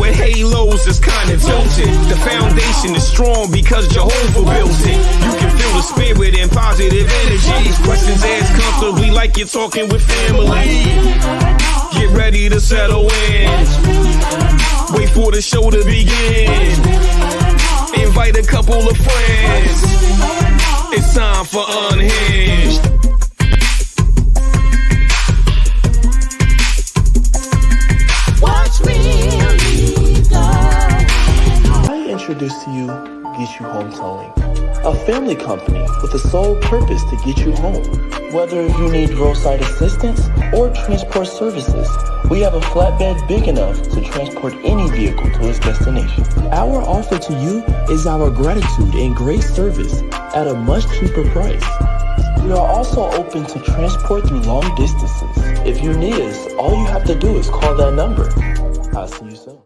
with halos is kind of tilted. The foundation is strong because Jehovah built it. You can feel the spirit and positive energy. Questions asked comfortably like you're talking with family. Get ready to settle in. Wait for the show to begin. Invite a couple of friends. It's time for Unhinged. I introduce to you Get You Home Towing, a family company with the sole purpose to get you home. Whether you need roadside assistance or transport services, we have a flatbed big enough to transport any vehicle to its destination. Our offer to you is our gratitude and great service at a much cheaper price. We are also open to transport through long distances. If you need us, all you have to do is call that number. I'll see you soon.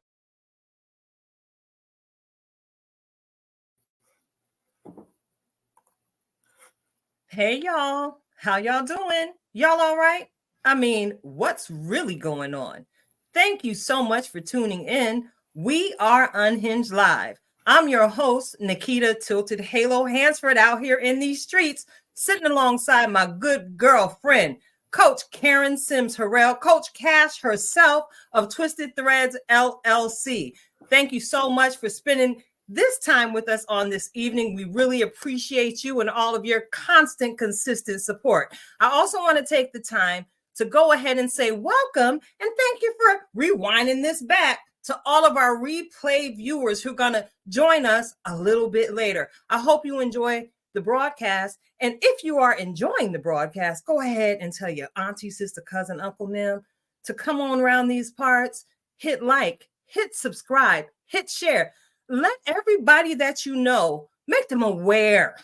Hey y'all, how y'all doing? Y'all all right? I mean, what's really going on? Thank you so much for tuning in. We are Unhinged Live. I'm your host, Nikita Tilted Halo Hansford, out here in these streets, sitting alongside my good girlfriend, Coach Karen Sims Harrell, Coach Cash herself of Twisted Threads LLC. Thank you so much for spending this time with us on this evening. We really appreciate you and all of your constant, consistent support. I also want to take the time to go ahead and say welcome and thank you for rewinding this back to all of our replay viewers who are going to join us a little bit later. I hope you enjoy the broadcast. And if you are enjoying the broadcast, go ahead and tell your auntie, sister, cousin, uncle, them to come on around these parts, hit like, hit subscribe, hit share. Let everybody that you know, make them aware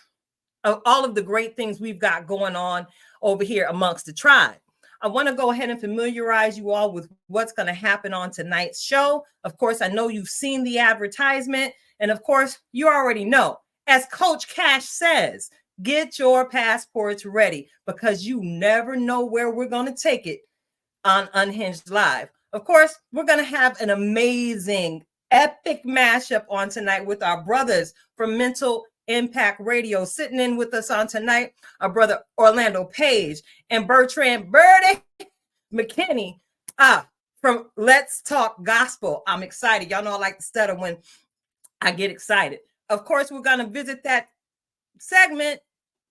of all of the great things we've got going on over here amongst the tribe. I want to go ahead and familiarize you all with what's going to happen on tonight's show. Of course, I know you've seen the advertisement. And of course, you already know, as Coach Cash says, get your passports ready because you never know where we're going to take it on Unhinged Live. Of course, we're going to have an amazing epic mashup on tonight with our brothers from MentalImPact Radio. Sitting in with us on tonight, our brother Orlando Page and Bertrand Berty McKinney from Let's Talk Gospel. I'm excited. Y'all know I like to stutter when I get excited. Of course, we're going to visit that segment,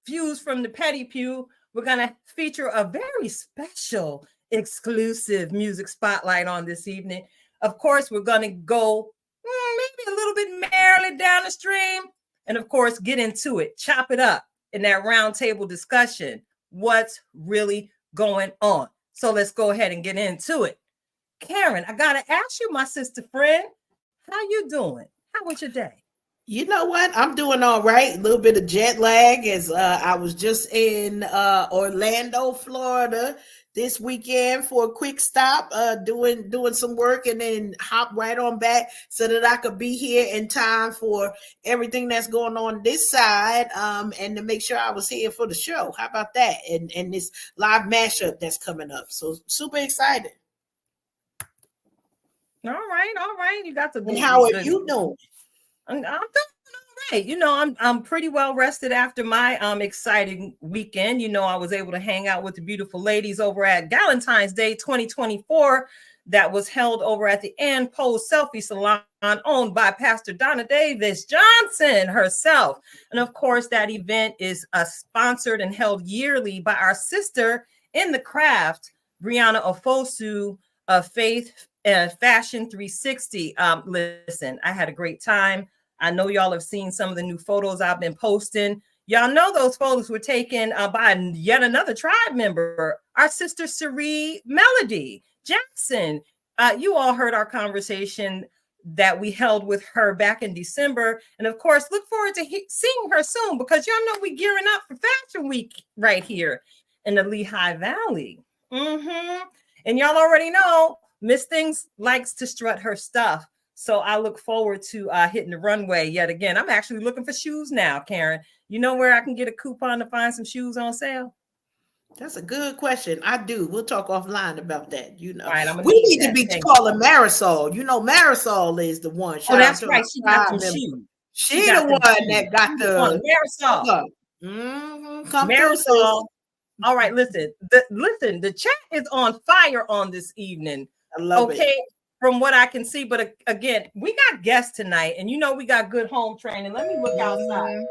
Views from the Petty Pew. We're going to feature a very special, exclusive music spotlight on this evening. Of course, we're going to go maybe a little bit merrily down the stream. And of course, get into it, chop it up in that roundtable discussion. What's really going on? So let's go ahead and get into it. Karen, I got to ask you, my sister friend, how you doing? How was your day? You know what? I'm doing all right. A little bit of jet lag as I was just in Orlando, Florida this weekend for a quick stop, doing some work and then hop right on back so that I could be here in time for everything that's going on this side and to make sure I was here for the show. How about that? And this live mashup that's coming up. So super excited. All right. You got to. And how are you doing? I'm doing all right. You know, I'm pretty well rested after my exciting weekend. You know, I was able to hang out with the beautiful ladies over at Valentine's Day 2024 that was held over at the Ann Pose Selfie Salon owned by Pastor Donna Davis Johnson herself. And of course, that event is sponsored and held yearly by our sister in the craft, Brianna Ofosu of Faith Fashion 360. Listen, I had a great time. I know y'all have seen some of the new photos I've been posting. Y'all know those photos were taken by yet another tribe member, our sister Cerie Melody Jackson. You all heard our conversation that we held with her back in December. And of course, look forward to seeing her soon because y'all know we're gearing up for Fashion Week right here in the Lehigh Valley. And y'all already know Miss Things likes to strut her stuff. So I look forward to hitting the runway yet again. I'm actually looking for shoes now, Karen. You know where I can get a coupon to find some shoes on sale? That's a good question. I do. We'll talk offline about that. All right, I'm gonna We need need to that. be Thank calling Marisol. Marisol is the one. Oh, Shout out that's to right. our She got tribe them member. shoes. She the one that got She's the one. the Marisol. Come through, sis. Marisol. All right, listen. The chat is on fire on this evening. I love it. From what I can see, but again, we got guests tonight, and we got good home training. Let me look outside.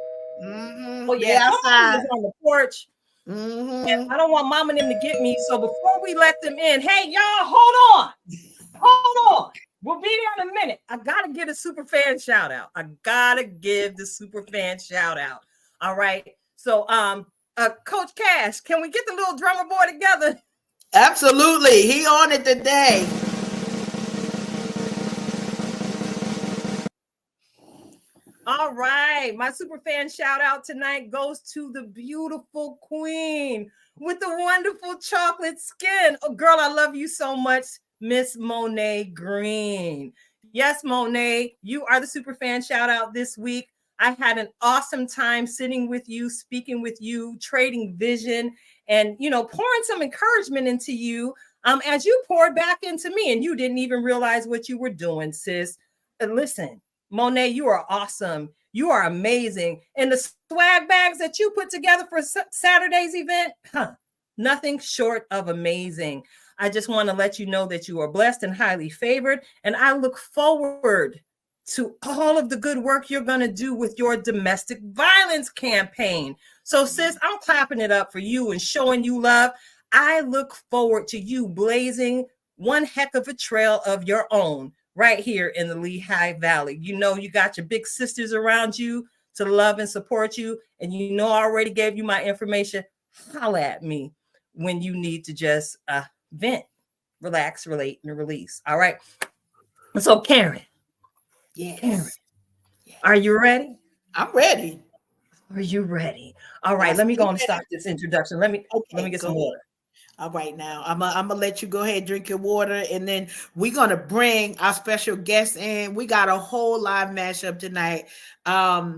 Oh yeah, somebody is on the porch. And I don't want Mama and them to get me. So before we let them in, hey y'all, hold on. We'll be there in a minute. I gotta get a super fan shout out. I gotta give the super fan shout out. All right. So Coach Cash, can we get the little drummer boy together? Absolutely. He on it today. All right. My super fan shout out tonight goes to the beautiful queen with the wonderful chocolate skin. Oh, girl, I love you so much, Miss Monet Green. Yes, Monet, you are the super fan shout out this week. I had an awesome time sitting with you, speaking with you, trading vision, and pouring some encouragement into you as you poured back into me, and you didn't even realize what you were doing, sis. Listen, Monet, you are awesome. You are amazing. And the swag bags that you put together for Saturday's event, nothing short of amazing. I just want to let you know that you are blessed and highly favored. And I look forward to all of the good work you're going to do with your domestic violence campaign. So, sis, I'm clapping it up for you and showing you love. I look forward to you blazing one heck of a trail of your own right here in the Lehigh Valley. You got your big sisters around you to love and support you. And I already gave you my information. Holla at me when you need to just vent, relax, relate, and release. All right. So, Karen. Yes. Karen, are you ready? I'm ready. Are you ready? All right. Let me go and stop this introduction. Let me get some water. All right, now I'm gonna let you go ahead and drink your water, and then we're gonna bring our special guest in. We got a whole live mashup tonight. I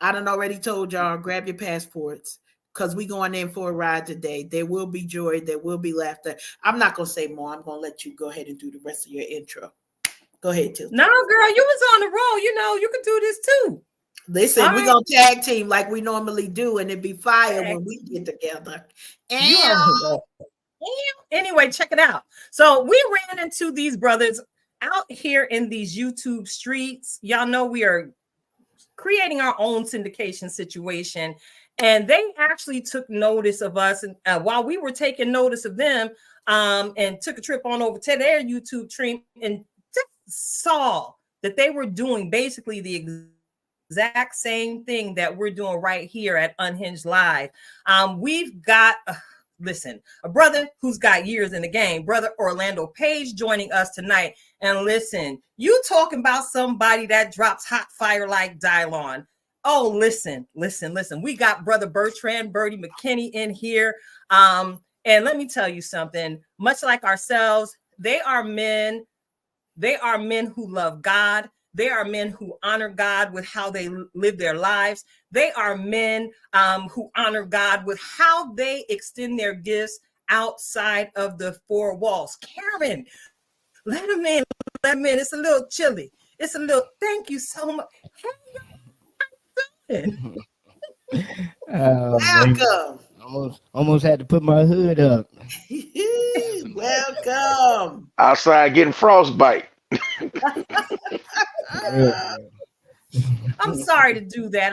done already told y'all, grab your passports because we going in for a ride today. There will be joy, there will be laughter. I'm not gonna say more. I'm gonna let you go ahead and do the rest of your intro. Go ahead, Tilly. No, girl, you was on the roll. You can do this too. Listen, we're gonna tag team like we normally do, and it'd be fire when we get together. Anyway, check it out. So we ran into these brothers out here in these YouTube streets. Y'all know we are creating our own syndication situation, and they actually took notice of us. And while we were taking notice of them, and took a trip on over to their YouTube stream and just saw that they were doing basically the exact same thing that we're doing right here at Unhinged Live. We've got a brother who's got years in the game, brother Orlando Page, joining us tonight. And listen, you talking about somebody that drops hot fire like Dylon. Oh, listen. We got brother Berty McKinney in here. And let me tell you something, much like ourselves, they are men who love God. They are men who honor God with how they live their lives. They are men who honor God with how they extend their gifts outside of the four walls. Karen, let them in. It's a little chilly. Thank you so much. Hey, Welcome. Almost had to put my hood up. Welcome. Outside getting frostbite. I'm sorry to do that.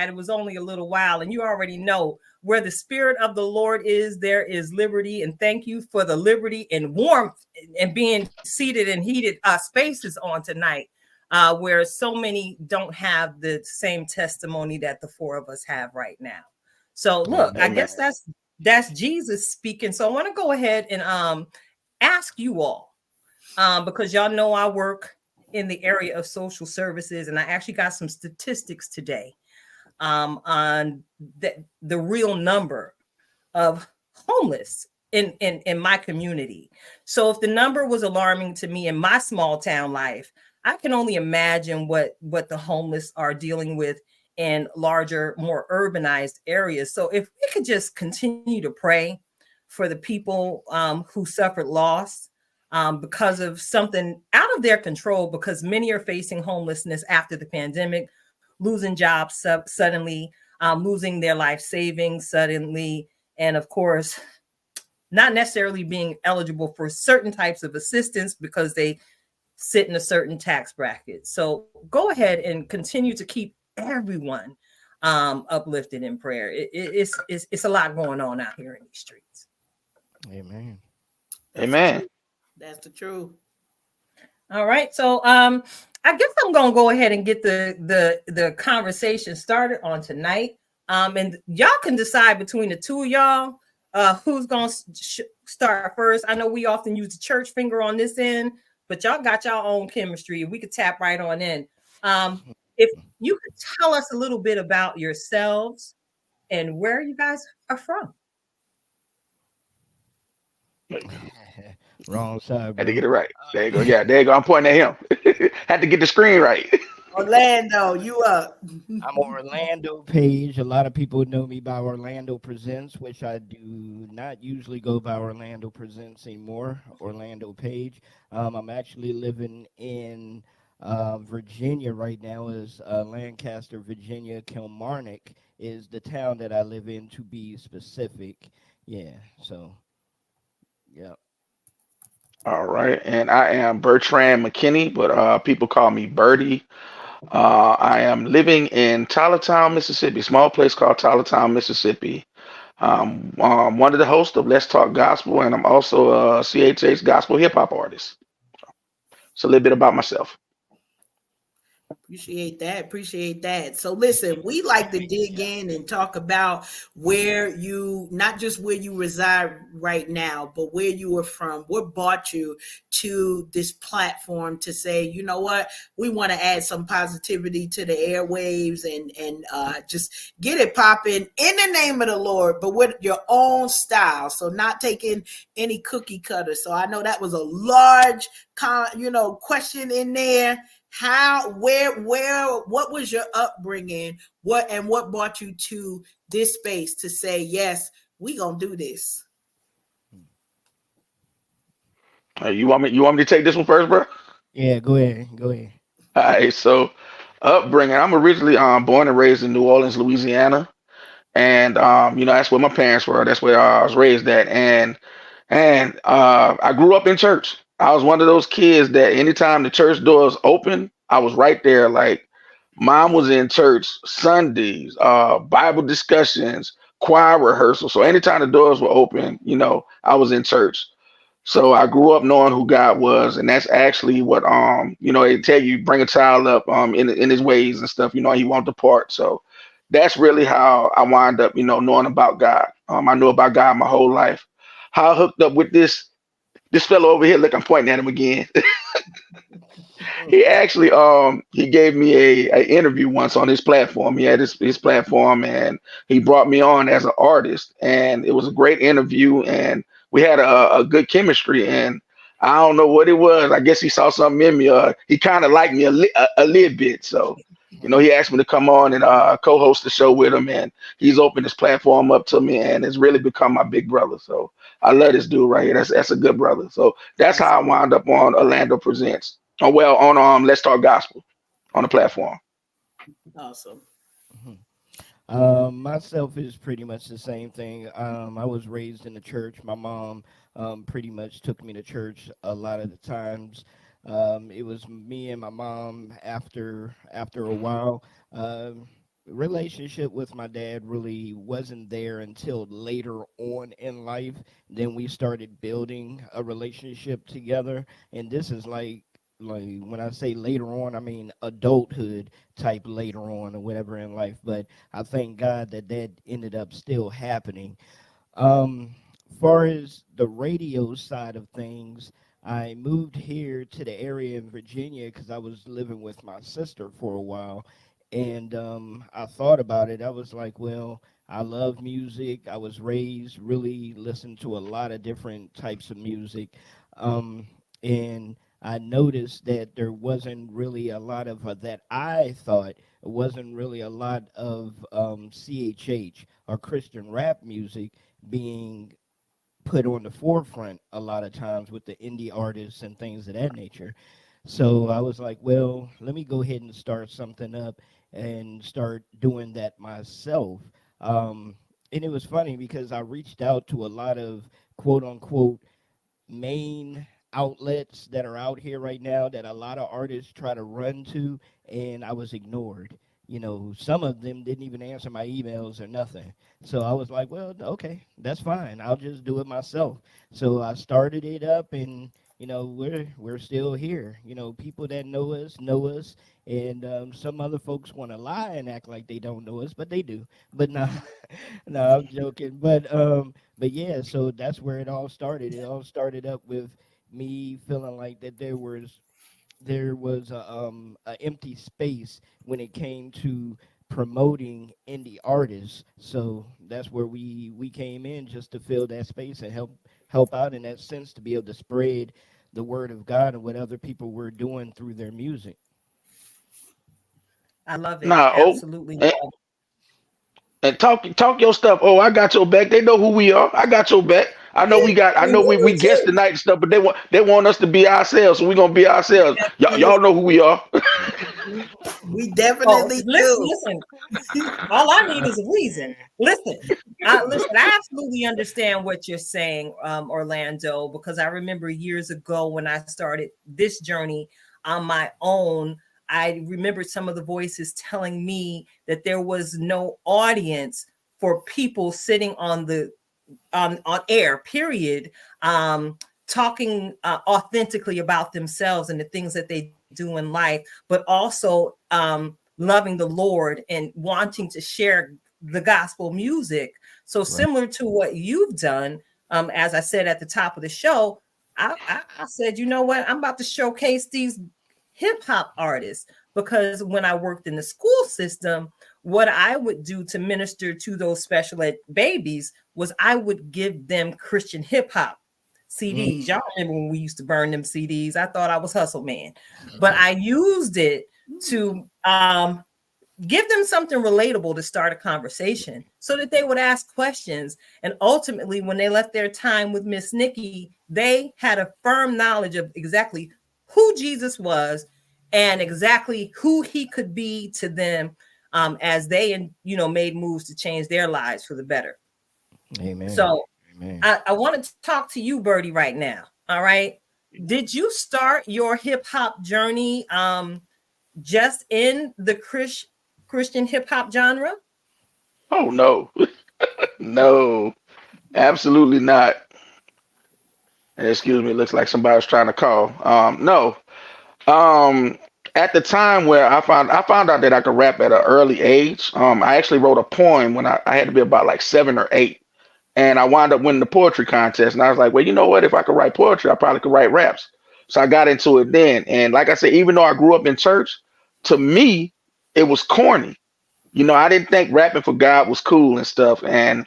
It was only a little while, and you already know where the Spirit of the Lord is, there is liberty. And thank you for the liberty and warmth and being seated in heated spaces on tonight, where so many don't have the same testimony that the four of us have right now. So look, I guess that's Jesus speaking. So I want to go ahead and ask you all, because y'all know I work in the area of social services, and I actually got some statistics today on the real number of homeless in my community. So if the number was alarming to me in my small town life, I can only imagine what the homeless are dealing with in larger, more urbanized areas. So if we could just continue to pray for the people who suffered loss because of something out of their control, because many are facing homelessness after the pandemic, losing jobs suddenly, losing their life savings suddenly, and of course, not necessarily being eligible for certain types of assistance because they sit in a certain tax bracket. So go ahead and continue to keep everyone uplifted in prayer. It's a lot going on out here in these streets. Amen. That's the Amen. truth. That's the truth. All right. So I guess I'm gonna go ahead and get the conversation started on tonight. And y'all can decide between the two of y'all who's gonna start first. I know we often use the church finger on this end, but y'all got y'all own chemistry. We could tap right on in. If you could tell us a little bit about yourselves and where you guys are from. Wrong side, Had to bro. get it right. There you go. Yeah, there you go. I'm pointing at him. Had to get the screen right. Orlando, you up? I'm Orlando Page. A lot of people know me by Orlando Presents, which I do not usually go by Orlando Presents anymore. Orlando Page. I'm actually living in Virginia right now. Is Lancaster, Virginia. Kilmarnock is the town that I live in, to be specific. Yeah. So, yeah. All right. And I am Bertrand McKinney, but people call me Berty. I am living in Tylertown, Mississippi, small place called Tylertown, Mississippi. One of the hosts of Let's Talk Gospel, and I'm also a CHH gospel hip hop artist. So a little bit about myself. Appreciate that. Appreciate that. So listen, we like to dig in and talk about where you, not just where you reside right now, but where you are from. What brought you to this platform to say, you know what, we want to add some positivity to the airwaves and just get it popping in the name of the Lord, but with your own style. So not taking any cookie cutter. So I know that was a large, question in there. How, where, what was your upbringing? What brought you to this space to say, yes, we gonna do this? You want me to take this one first, bro? Yeah, go ahead. Go ahead. All right. So upbringing. I'm originally born and raised in New Orleans, Louisiana, and that's where my parents were. That's where I was raised at, and I grew up in church. I was one of those kids that anytime the church doors open, I was right there. Like mom was in church Sundays, Bible discussions, choir rehearsal. So anytime the doors were open, I was in church. So I grew up knowing who God was, and that's actually what they tell you, bring a child up in his ways and stuff. He won't depart. So that's really how I wind up, knowing about God. I knew about God my whole life. How I hooked up with this fellow over here. Look, I'm pointing at him again. He actually he gave me a interview once on his platform. He had his platform, and he brought me on as an artist, and it was a great interview, and we had a good chemistry. And I don't know what it was. I guess he saw something in me. He kind of liked me a little bit. So he asked me to come on and co-host the show with him, and he's opened his platform up to me, and it's really become my big brother. So I love this dude right here. That's a good brother. So that's how I wound up on Orlando Presents. Oh well, on Let's Talk Gospel on the platform. Awesome. Mhm. Myself is pretty much the same thing. I was raised in the church. My mom pretty much took me to church a lot of the times. It was me and my mom after a while. Relationship with my dad really wasn't there until later on in life. Then we started building a relationship together, and this is like when I say later on, I mean adulthood type later on or whatever in life. But I thank God that ended up still happening. Far as the radio side of things, I moved here to the area in Virginia because I was living with my sister for a while, and I thought about it. I was like, well, I love music. I was raised really listen to a lot of different types of music, and I noticed that there wasn't really a lot of that I thought wasn't really a lot of CHH or Christian rap music being put on the forefront a lot of times with the indie artists and things of that nature. So I was like, well, let me go ahead and start something up and start doing that myself. And it was funny because I reached out to a lot of quote unquote main outlets that are out here right now that a lot of artists try to run to, and I was ignored. You know, some of them didn't even answer my emails or nothing. So I was like, well, okay, that's fine. I'll just do it myself. So I started it up, and we're still here. People that know us, and some other folks want to lie and act like they don't know us, but they do. But no, no, I'm joking. But yeah, so that's where it all started. It all started up with me feeling like that there was a empty space when it came to promoting indie artists. So that's where we came in, just to fill that space and help out in that sense, to be able to spread the word of God and what other people were doing through their music. I love it. Nah, oh, Absolutely and, love it. and talk your stuff. Oh, I got your back. They know who we are. I got your back. I know we got. I We know we really guessed do. tonight and stuff, but they want us to be ourselves, so we're gonna be ourselves. Y'all know who we are. We Oh, definitely listen, do. listen. All I need is a reason. Listen, I absolutely understand what you're saying, Orlando, because I remember years ago when I started this journey on my own. I remember some of the voices telling me that there was no audience for people sitting on air, period, talking authentically about themselves and the things that they do in life, but also loving the Lord and wanting to share the gospel music. So Right. similar to what you've done, as I said at the top of the show, I said, you know what, I'm about to showcase these hip hop artists, because when I worked in the school system, what I would do to minister to those special ed babies was I would give them Christian hip hop Mm. CDs. Y'all remember when we used to burn them CDs? I thought I was hustle man, but I used it to give them something relatable to start a conversation so that they would ask questions. And ultimately, when they left their time with Miss Nikki, they had a firm knowledge of exactly who Jesus was and exactly who he could be to them, as they made moves to change their lives for the better. Amen. So Amen. I want to talk to you, Bertie, right now. All right. Did you start your hip hop journey just in the Christian hip hop genre? Oh no, no, absolutely not. And excuse me, it looks like somebody's trying to call. No. Um, at the time where I found out that I could rap at an early age. I actually wrote a poem when I had to be about like 7 or 8, and I wound up winning the poetry contest. And I was like, well, you know what? If I could write poetry, I probably could write raps. So I got into it then. And like I said, even though I grew up in church, to me, it was corny. I didn't think rapping for God was cool and stuff. And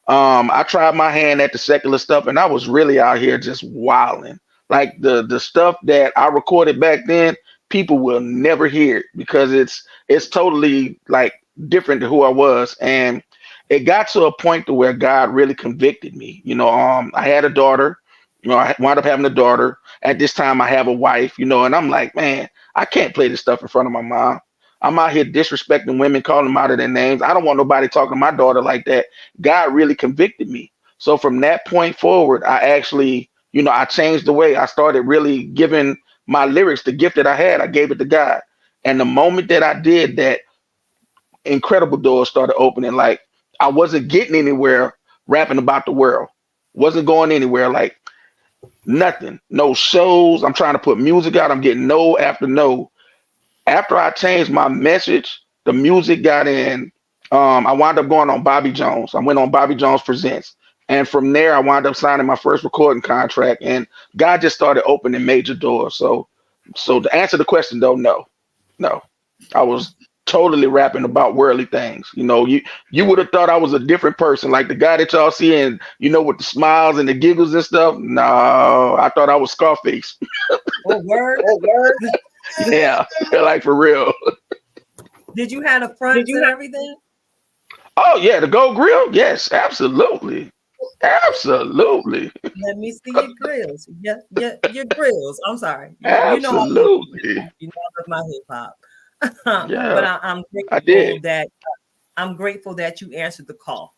I tried my hand at the secular stuff, and I was really out here just wilding. Like the stuff that I recorded back then, people will never hear it because it's totally like different to who I was. And it got to a point to where God really convicted me. I had a daughter. I wound up having a daughter. At this time, I have a wife. And I'm like, man, I can't play this stuff in front of my mom. I'm out here disrespecting women, calling them out of their names. I don't want nobody talking to my daughter like that. God really convicted me. So from that point forward, I actually, I changed the way I started really giving my lyrics the gift that I had. I gave it to God. And the moment that I did that, incredible doors started opening. Like I wasn't getting anywhere rapping about the world. Wasn't going anywhere. Like nothing. No shows. I'm trying to put music out. I'm getting no after no. After I changed my message, the music got in. I wound up going on Bobby Jones. I went on Bobby Jones Presents. And from there, I wound up signing my first recording contract. And God just started opening major doors. So to answer the question, though, no, no. I was totally rapping about worldly things. You would have thought I was a different person, like the guy that y'all see, and with the smiles and the giggles and stuff. No, I thought I was Scarface. Oh, word. Yeah, like for real. Did you have the fronts and everything? Oh yeah, the Gold Grill. Yes, absolutely, absolutely, Let me see your grills. Your grills. I'm sorry. You know absolutely. you know I love my hip hop. But Yeah, I'm I did. grateful that you answered the call.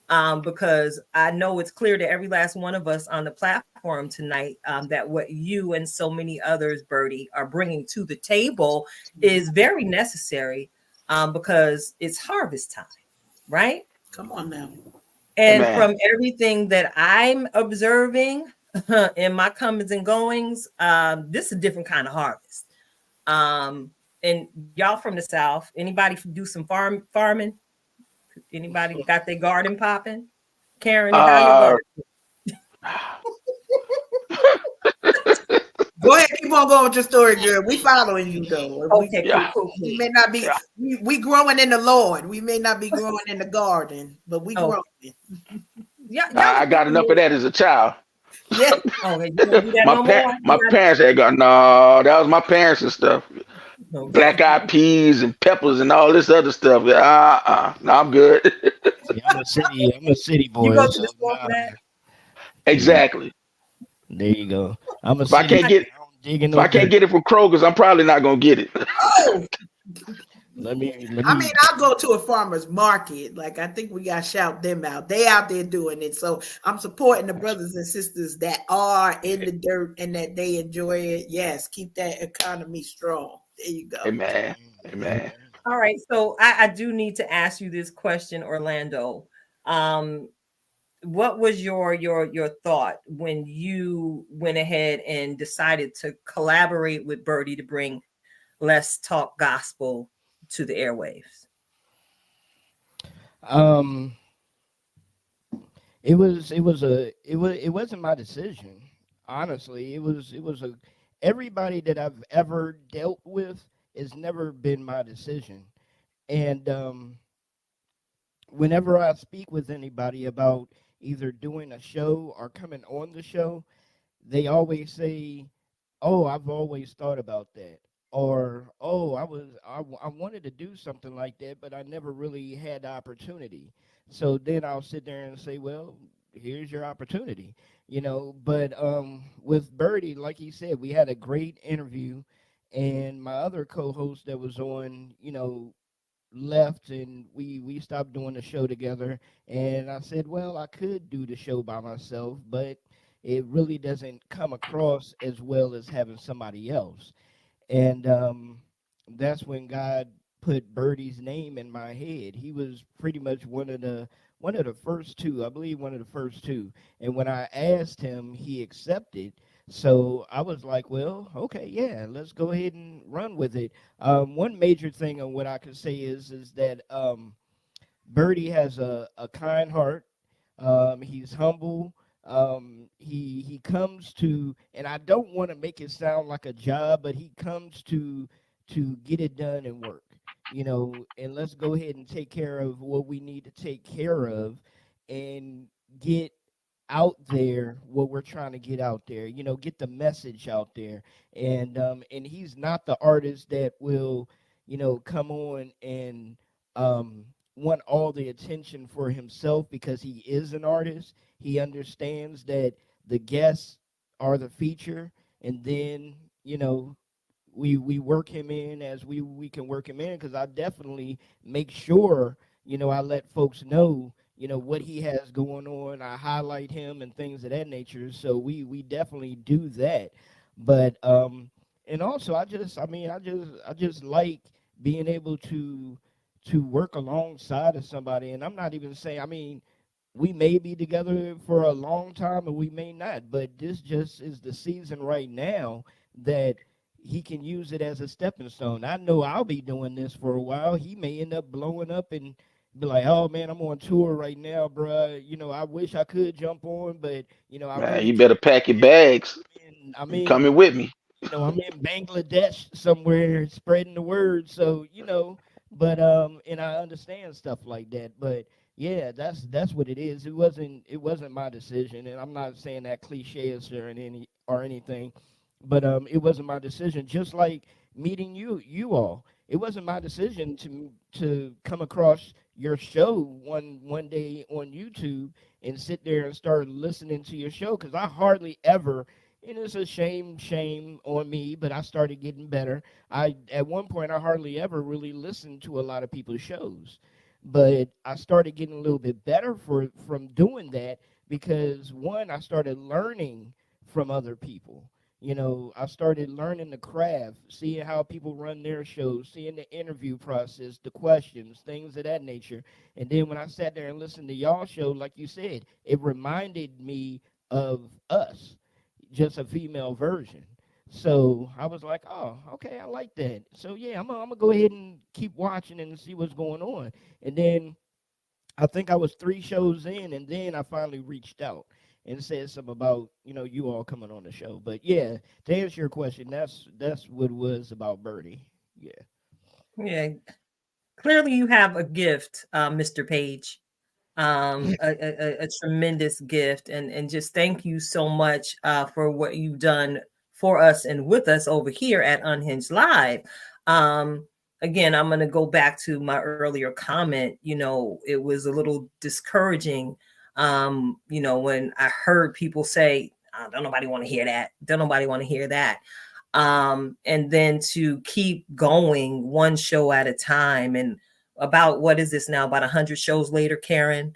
Because I know it's clear to every last one of us on the platform tonight that what you and so many others, Berty, are bringing to the table is very necessary because it's harvest time, right? Come on now. And Amen. from everything that I'm observing in my comings and goings, this is a different kind of harvest. And y'all from the South, anybody do some farming? Anybody got their garden popping? Karen, how your Uh, garden? Go ahead, keep on going with your story, girl. We following you though. Okay, yeah, We may not be yeah. we growing in the Lord. We may not be growing in the garden, but we Oh, growing. yeah, y'all I just got enough of that as a child. Yeah. okay, you don't do that my no more. my parents had got no. That was my parents and stuff. Okay. Black eyed peas and peppers and all this other stuff. No, I'm good. See, I'm a city You boy, go to the so store for nah. that? Yeah, Exactly. there you go. I'm a If I city can't boy. get I don't dig in if no I can't dirt. get it from Kroger's, I'm probably not gonna get it. Oh, Let I mean, me. I'll go to a farmer's market. Like, I think we got to shout them out. They out there doing it. So I'm supporting the brothers and sisters that are in the dirt and that they enjoy it. Yes, keep that economy strong. There you go. Amen. Amen. Amen. All right. So I do need to ask you this question, Orlando. Um, what was your thought when you went ahead and decided to collaborate with Berty to bring Let's Talk Gospel to the airwaves? Um, it wasn't my decision. Honestly, it was a everybody that I've ever dealt with has never been my decision. And whenever I speak with anybody about either doing a show or coming on the show, they always say, "Oh, I've always thought about that," or "Oh, I wanted to do something like that, but I never really had the opportunity." So then I'll sit there and say, "Well, here's your opportunity," you know. But with Bertie, like he said, we had a great interview, and my other co-host that was on, you know, left and we stopped doing the show together, and I said, well, I could do the show by myself, but it really doesn't come across as well as having somebody else. And that's when God put Bertie's name in my head. He was pretty much one of the first two, I believe, one of the first two. And when I asked him, he accepted. So I was like, well, okay, yeah, let's go ahead and run with it. One major thing on what I could say is that Bertie has a kind heart. He's humble. He comes to, and I don't want to make it sound like a job, but he comes to get it done and work. You know, and let's go ahead and take care of what we need to take care of, and get out there what we're trying to get out there. You know, get the message out there. And he's not the artist that will, you know, come on and want all the attention for himself, because he is an artist. He understands that the guests are the feature, and then, you know, we work him in as we can work him in, because I definitely make sure, you know, I let folks know, you know, what he has going on. I highlight him and things of that nature. So we definitely do that. But and also I just like being able to work alongside of somebody. And I'm not even saying, I mean, we may be together for a long time and we may not, but this just is the season right now that he can use it as a stepping stone. I know I'll be doing this for a while. He may end up blowing up and be like, "Oh man, I'm on tour right now, bruh. You know, I wish I could jump on, but you know, I Man, really you can't. better pack your bags. I'm You in, coming with me. you know, I'm in Bangladesh somewhere spreading the word." So, you know, but and I understand stuff like that. But yeah, that's what it is. It wasn't my decision, and I'm not saying that cliche or anything, but it wasn't my decision. Just like meeting you all. It wasn't my decision to come across your show one day on YouTube and sit there and start listening to your show, because I hardly ever, and it's a shame on me, but I started getting better. I At one point I hardly ever really listened to a lot of people's shows, but I started getting a little bit better from doing that, because one, I started learning from other people. I started learning the craft, seeing how people run their shows, seeing the interview process, the questions, things of that nature. And then when I sat there and listened to y'all show, like you said, it reminded me of us, just a female version. So I was like, oh, okay, I like that. So yeah, I'm gonna go ahead and keep watching and see what's going on. And then I think I was 3 shows in, and then I finally reached out and said something about you all coming on the show. But yeah, to answer your question, that's what it was about Berty. Yeah. Yeah. Clearly, you have a gift, Mr. Page. A tremendous gift, and just thank you so much for what you've done for us and with us over here at Unhinged Live. Again, I'm going to go back to my earlier comment. It was a little discouraging, when I heard people say, oh, don't nobody want to hear that. Don't nobody want to hear that. And then to keep going one show at a time. And about, what is this now? About 100 shows later, Karen.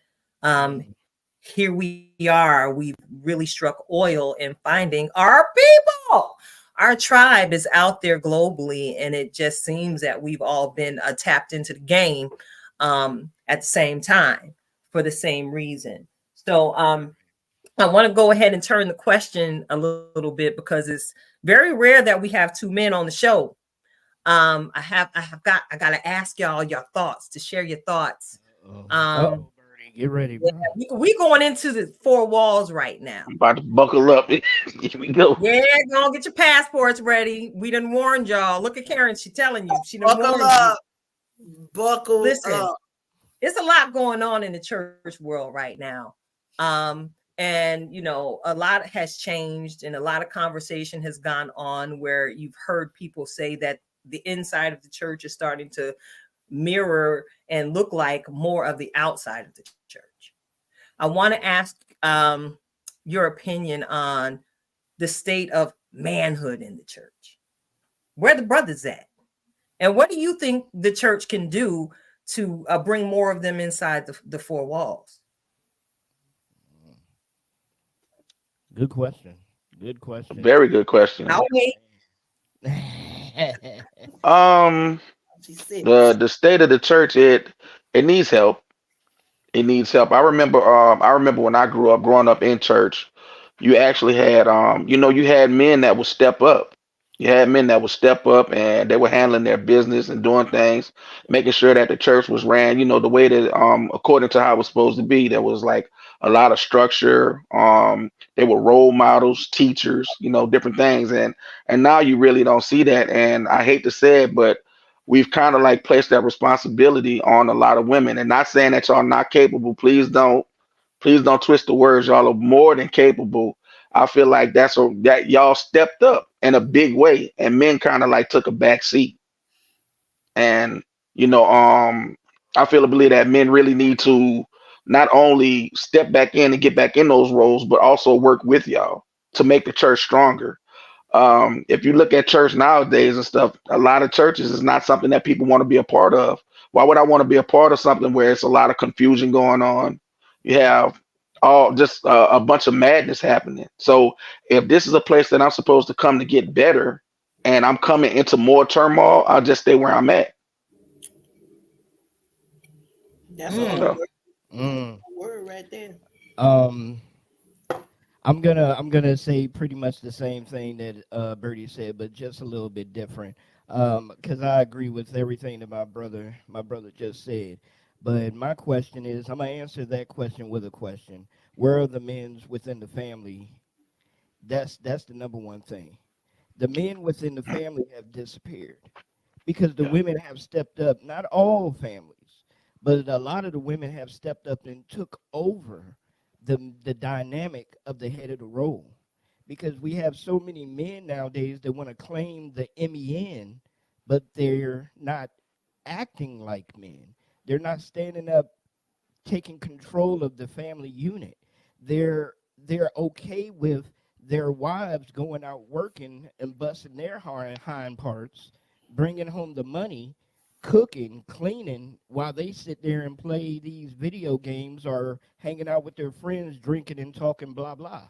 Here we are. We've really struck oil in finding our people. Our tribe is out there globally, and it just seems that we've all been tapped into the game at the same time for the same reason. So I want to go ahead and turn the question a little bit, because it's very rare that we have 2 men on the show. I got to ask y'all your thoughts, to share your thoughts. Berty, get ready, bro. We going into the 4 walls right now. I'm about to buckle up. Here we go. Yeah, go get your passports ready. We done warned y'all. Look at Karen. She telling you. She done Buckle warned up. you. Buckle Listen, up. it's a lot going on in the church world right now. And a lot has changed, and a lot of conversation has gone on where you've heard people say that the inside of the church is starting to mirror and look like more of the outside of the church. I want to ask your opinion on the state of manhood in the church. Where the brothers at? And what do you think the church can do to bring more of them inside the 4 walls? Good question. Good question. Very good question. I'll wait. The state of the church, it needs help. It needs help. I remember when I growing up in church, you actually had you had men that would step up. You had men that would step up, and they were handling their business and doing things, making sure that the church was ran, the way that according to how it was supposed to be. There was like a lot of structure. They were role models, teachers, different things. And now you really don't see that. And I hate to say it, but we've kind of like placed that responsibility on a lot of women. And not saying that y'all not capable. Please don't twist the words. Y'all are more than capable. I feel like that y'all stepped up in a big way, and men kind of like took a back seat. And I feel to believe that men really need to not only step back in and get back in those roles, but also work with y'all to make the church stronger. If you look at church nowadays and stuff, a lot of churches is not something that people want to be a part of. Why would I want to be a part of something where it's a lot of confusion going on? You have all just a bunch of madness happening. So if this is a place that I'm supposed to come to get better, and I'm coming into more turmoil, I'll just stay where I'm at. That's So, a word right there. Um, I'm gonna say pretty much the same thing that Bertie said, but just a little bit different. Because I agree with everything that my brother just said. But my question is, I'm gonna answer that question with a question. Where are the men within the family? That's the number one thing. The men within the family have disappeared because the women have stepped up. Not all families, but a lot of the women have stepped up and took over the dynamic of the head of the role. Because we have so many men nowadays that want to claim the MEN but they're not acting like men. They're not standing up, taking control of the family unit. They're okay with their wives going out working and busting their hind parts, bringing home the money, cooking, cleaning, while they sit there and play these video games or hanging out with their friends, drinking and talking, blah blah.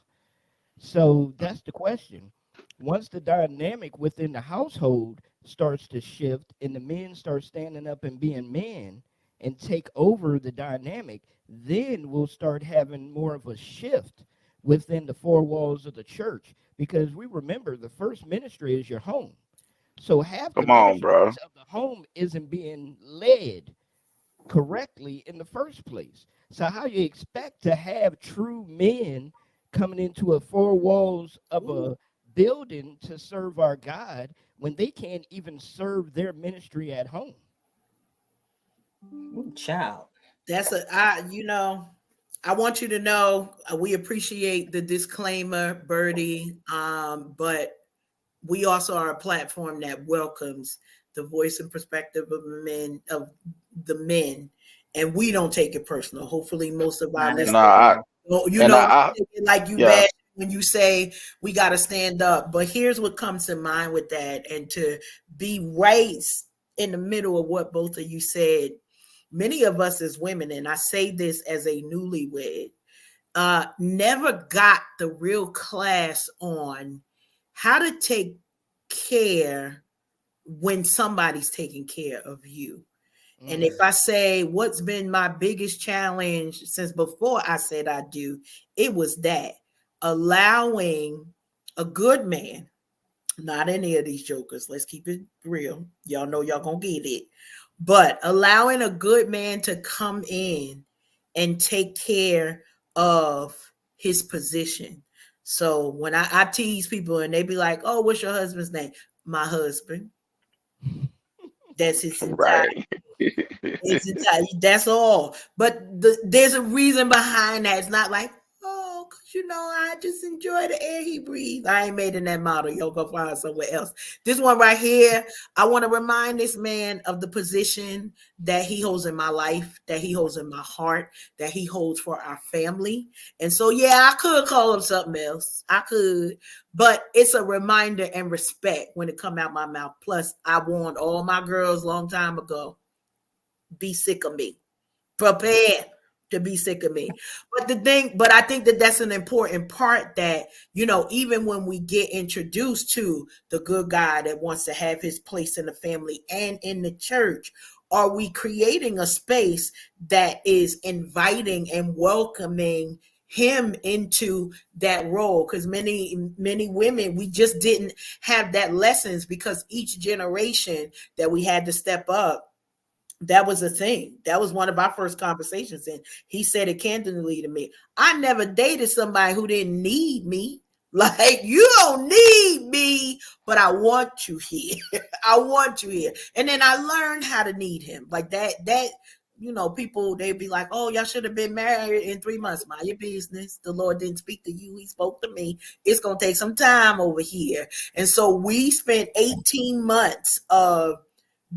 So that's the question. Once the dynamic within the household starts to shift and the men start standing up and being men and take over the dynamic, then we'll start having more of a shift within the four walls of the church. Because we remember the first ministry is your home. So half the Come on, bro. ministries of the home isn't being led correctly in the first place. So how you expect to have true men coming into a four walls of a building to serve our God when they can't even serve their ministry at home? Ooh, child. That's I want you to know we appreciate the disclaimer, Bertie. But we also are a platform that welcomes the voice and perspective of the men, and we don't take it personal. Hopefully, most of our listeners, I like you yeah. bad when you say we got to stand up. But here's what comes to mind with that, and to be right in the middle of what both of you said. Many of us as women, and I say this as a newlywed, never got the real class on how to take care when somebody's taking care of you. And if I say what's been my biggest challenge since before I said I do, it was that allowing a good man, not any of these jokers, let's keep it real. Y'all know y'all gonna get it. But allowing a good man to come in and take care of his position. So when I tease people and they be like, oh, what's your husband's name? My husband. That's his entire. Right. That's all. But there's a reason behind that. It's not like, oh, because I just enjoy the air he breathes. I ain't made in that model. You'll go find somewhere else. This one right here, I want to remind this man of the position that he holds in my life, that he holds in my heart, that he holds for our family. And so, yeah, I could call him something else. I could. But it's a reminder and respect when it come out my mouth. Plus, I warned all my girls long time ago, be sick of me. Prepare to be sick of me. But I think that that's an important part that, even when we get introduced to the good guy that wants to have his place in the family and in the church, are we creating a space that is inviting and welcoming him into that role? Because many women, we just didn't have that lessons, because each generation that we had to step up, that was a thing. That was one of our first conversations. And he said it candidly to me. I never dated somebody who didn't need me. Like, you don't need me, but I want you here. I want you here. And then I learned how to need him. Like that, people, they'd be like, oh, y'all should have been married in 3 months. Mind your business. The Lord didn't speak to you. He spoke to me. It's going to take some time over here. And so we spent 18 months of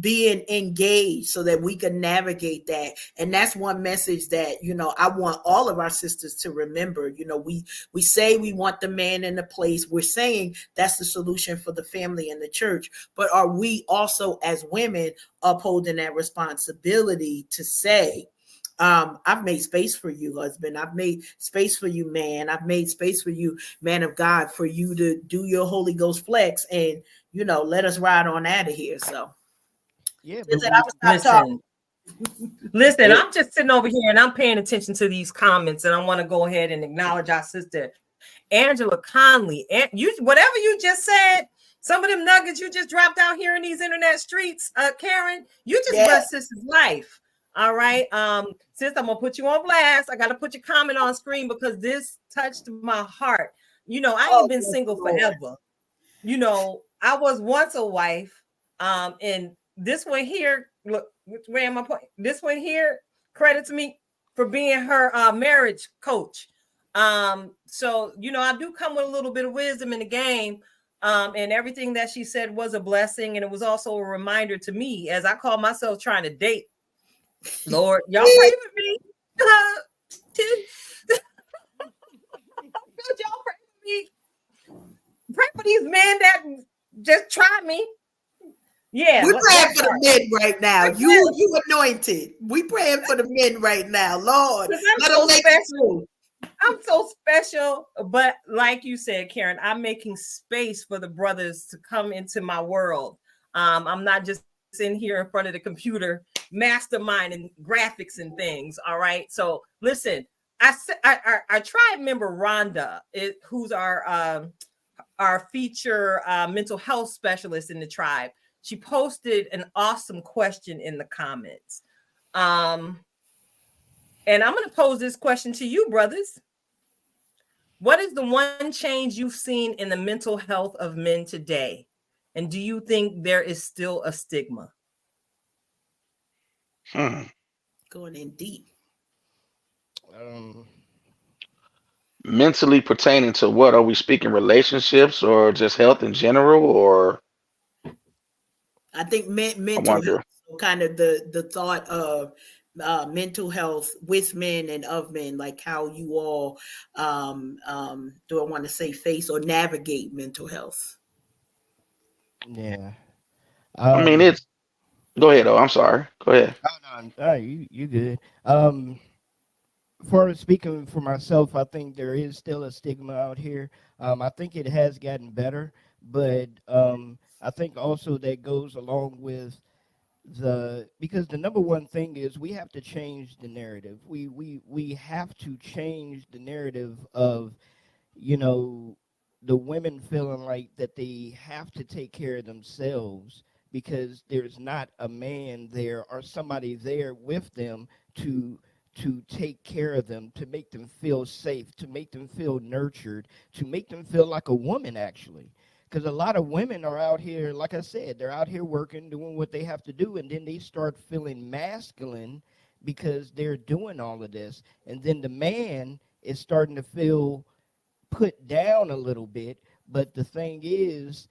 being engaged so that we can navigate that. And that's one message that, I want all of our sisters to remember. We say we want the man in the place. We're saying that's the solution for the family and the church. But are we also, as women, upholding that responsibility to say, I've made space for you, husband. I've made space for you, man. I've made space for you, man of God, for you to do your Holy Ghost flex and, let us ride on out of here. So Yeah, listen, I'm just sitting over here and I'm paying attention to these comments, and I want to go ahead and acknowledge our sister Angela Conley. And whatever you just said, some of them nuggets you just dropped out here in these internet streets, Karen, you just blessed sister's life. All right. Sis, I'm gonna put you on blast. I gotta put your comment on screen because this touched my heart. I ain't been single forever. I was once a wife. And this one here, look, where am I point? This one here credits me for being her marriage coach. So I do come with a little bit of wisdom in the game. And everything that she said was a blessing. And it was also a reminder to me as I call myself trying to date. Lord, y'all pray for me. Y'all pray for me. Pray for these men that just tried me. Yeah, we're praying for the men right now. You anointed. We praying for the men right now, Lord. Let them make it through. I'm so special, but like you said, Karen, I'm making space for the brothers to come into my world. I'm not just in here in front of the computer, mastermind and graphics and things. All right. So listen, our tribe member Rhonda, who's our feature mental health specialist in the tribe. She posted an awesome question in the comments. And I'm going to pose this question to you, brothers. What is the one change you've seen in the mental health of men today? And do you think there is still a stigma? Going in deep. Mentally pertaining to what? Are we speaking relationships or just health in general? Or I think mental health, kind of the thought of mental health with men and of men, like how you all do I want to say face or navigate mental health? Yeah. I mean, it's. Go ahead. Oh, I'm sorry. Go ahead. No, you good. For speaking for myself, I think there is still a stigma out here. I think it has gotten better, but I think also that goes along with because the number one thing is we have to change the narrative. We have to change the narrative of, the women feeling like that they have to take care of themselves because there's not a man there or somebody there with them to take care of them, to make them feel safe, to make them feel nurtured, to make them feel like a woman, actually. Because a lot of women are out here, like I said, they're out here working, doing what they have to do, and then they start feeling masculine because they're doing all of this. And then the man is starting to feel put down a little bit. But the thing is,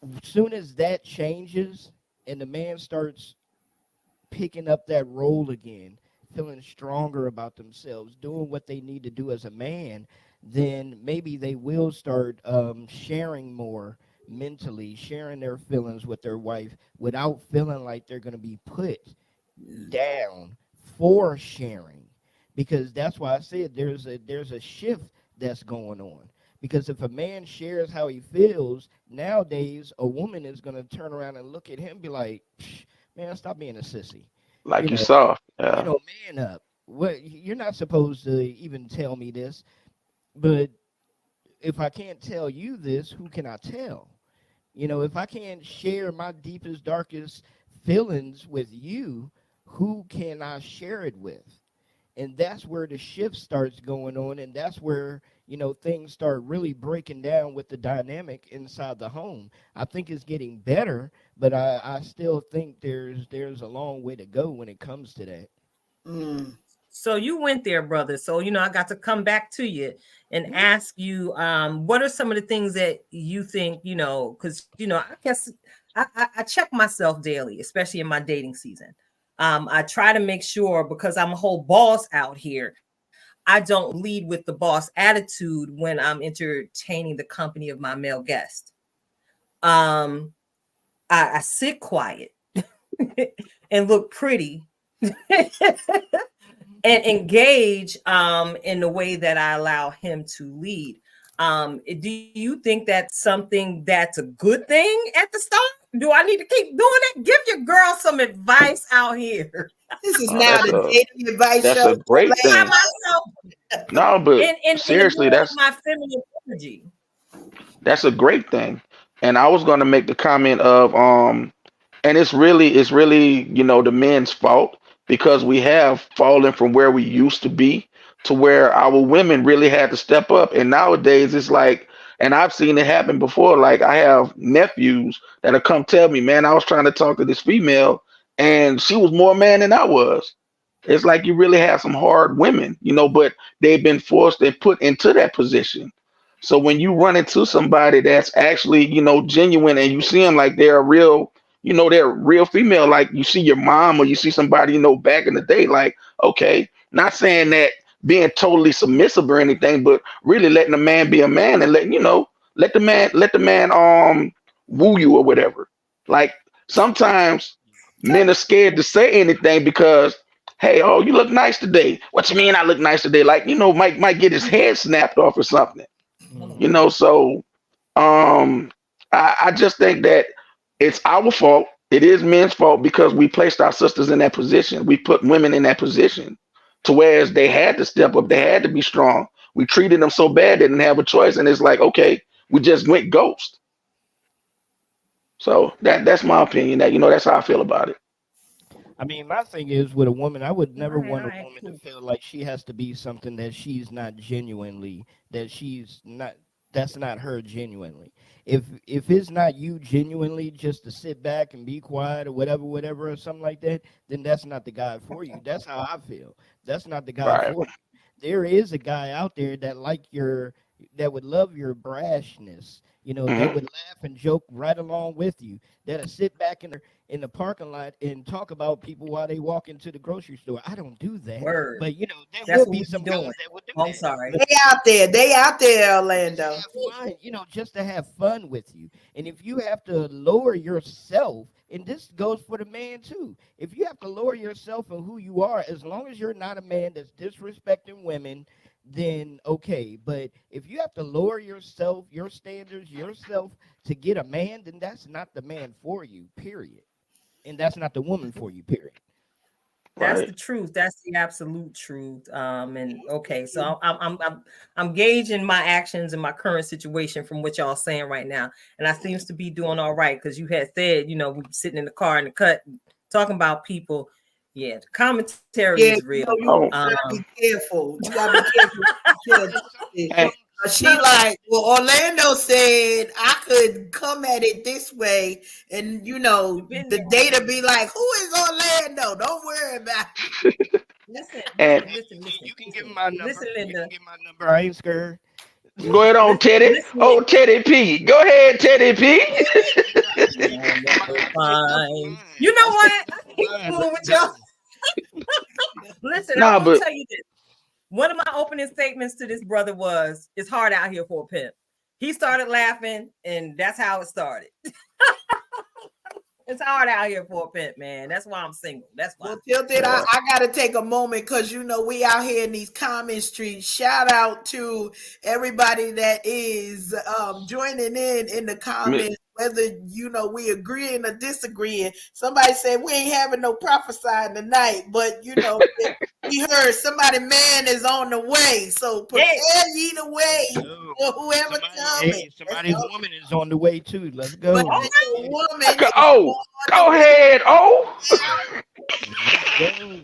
as soon as that changes and the man starts picking up that role again, feeling stronger about themselves, doing what they need to do as a man, then maybe they will start sharing more mentally, sharing their feelings with their wife without feeling like they're going to be put down for sharing. Because that's why I said there's a shift that's going on. Because if a man shares how he feels, nowadays a woman is going to turn around and look at him and be like, man, stop being a sissy. Like you saw. Yeah. Man up. What, you're not supposed to even tell me this. But if I can't tell you this, who can I tell? If I can't share my deepest, darkest feelings with you, who can I share it with? And that's where the shift starts going on. And that's where, things start really breaking down with the dynamic inside the home. I think it's getting better, but I still think there's a long way to go when it comes to that. So you went there, brother. So, I got to come back to you and ask you, what are some of the things that you think, because, I guess I check myself daily, especially in my dating season. I try to make sure, because I'm a whole boss out here, I don't lead with the boss attitude when I'm entertaining the company of my male guest. I sit quiet and look pretty and engage in the way that I allow him to lead. Do you think that's something that's a good thing at the start? Do I need to keep doing it? Give your girl some advice out here. This is now the dating advice that's show. That's a great thing. No, but seriously, that's my feminine energy. That's a great thing. And I was going to make the comment of and it's really the men's fault because we have fallen from where we used to be to where our women really had to step up. And nowadays it's like, and I've seen it happen before. Like I have nephews that have come tell me, man, I was trying to talk to this female and she was more man than I was. It's like you really have some hard women, but they've been forced and put into that position. So when you run into somebody that's actually, genuine, and you see them like they're a real, they're a real female, like you see your mom or you see somebody, back in the day, like, okay, not saying that being totally submissive or anything, but really letting a man be a man and letting, let the man woo you or whatever. Like sometimes men are scared to say anything because, hey, oh, you look nice today. What you mean I look nice today? Like, might get his head snapped off or something. So I just think that it's our fault. It is men's fault because we placed our sisters in that position. We put women in that position to whereas they had to step up, they had to be strong. We treated them so bad they didn't have a choice, and it's like, okay, we just went ghost. So that's my opinion. That that's how I feel about it. I mean, my thing is with a woman, I would never All right, want all a right, woman to cool. feel like she has to be something that she's not genuinely, that she's not, that's not her genuinely. If it's not you genuinely just to sit back and be quiet or whatever or something like that, then that's not the guy for you. That's how I feel. That's not the guy Right. for you. There is a guy out there that that would love your brashness, that Hmm. would laugh and joke right along with you, that'll sit back in the parking lot and talk about people while they walk into the grocery store. I don't do that, Word. but there That's will what be we be some guys doing. that would do Oh, I'm that. sorry. They out there, Just to Orlando. have fun, just to have fun with you. And if you have to lower yourself, and this goes for the man too, if you have to lower yourself and who you are, as long as you're not a man that's disrespecting women, then okay. But if you have to lower yourself, your standards, yourself to get a man, then that's not the man for you, period. And that's not the woman for you, period. That's Right. the truth. That's the absolute truth. And okay, so I'm gauging my actions and my current situation from what y'all saying right now, and I seems to be doing all right because you had said, we sitting in the car in the cut talking about people. Yeah, the commentary Yeah, is real. you Oh, gotta be careful. You gotta be careful. and, She like, well, Orlando said I could come at it this way, and You've been the there. data be like, who is Orlando? Don't worry about it. Listen, and listen, listen, listen, You can give listen, him my listen, number. You Linda. can give my number. I ain't scared. go ahead on, Listen, Teddy. listen, Oh, Linda. Teddy P. Go ahead, Teddy P. You can give my Wonderful, I say nothing fine. mine. You know I say what? I keep mine. fooling with Let's y'all. go. Listen, I Nah, will but tell you this. One of my opening statements to this brother was, "It's hard out here for a pimp." He started laughing, and that's how it started. It's hard out here for a pimp, man. That's why I'm single. That's why. Well, Tilted, yeah, I gotta take a moment because we out here in these comment streets. Shout out to everybody that is joining in the mi- comments, whether we agreeing or disagreeing. Somebody said we ain't having no prophesying tonight, but we heard somebody man is on the way, so Hey, prepare ye the way Let's go. for whoever coming. That's Somebody's all. woman is on the way too. Let's But go. all Let's right. your get it. woman is oh, on the go way. ahead. Oh, Let's go.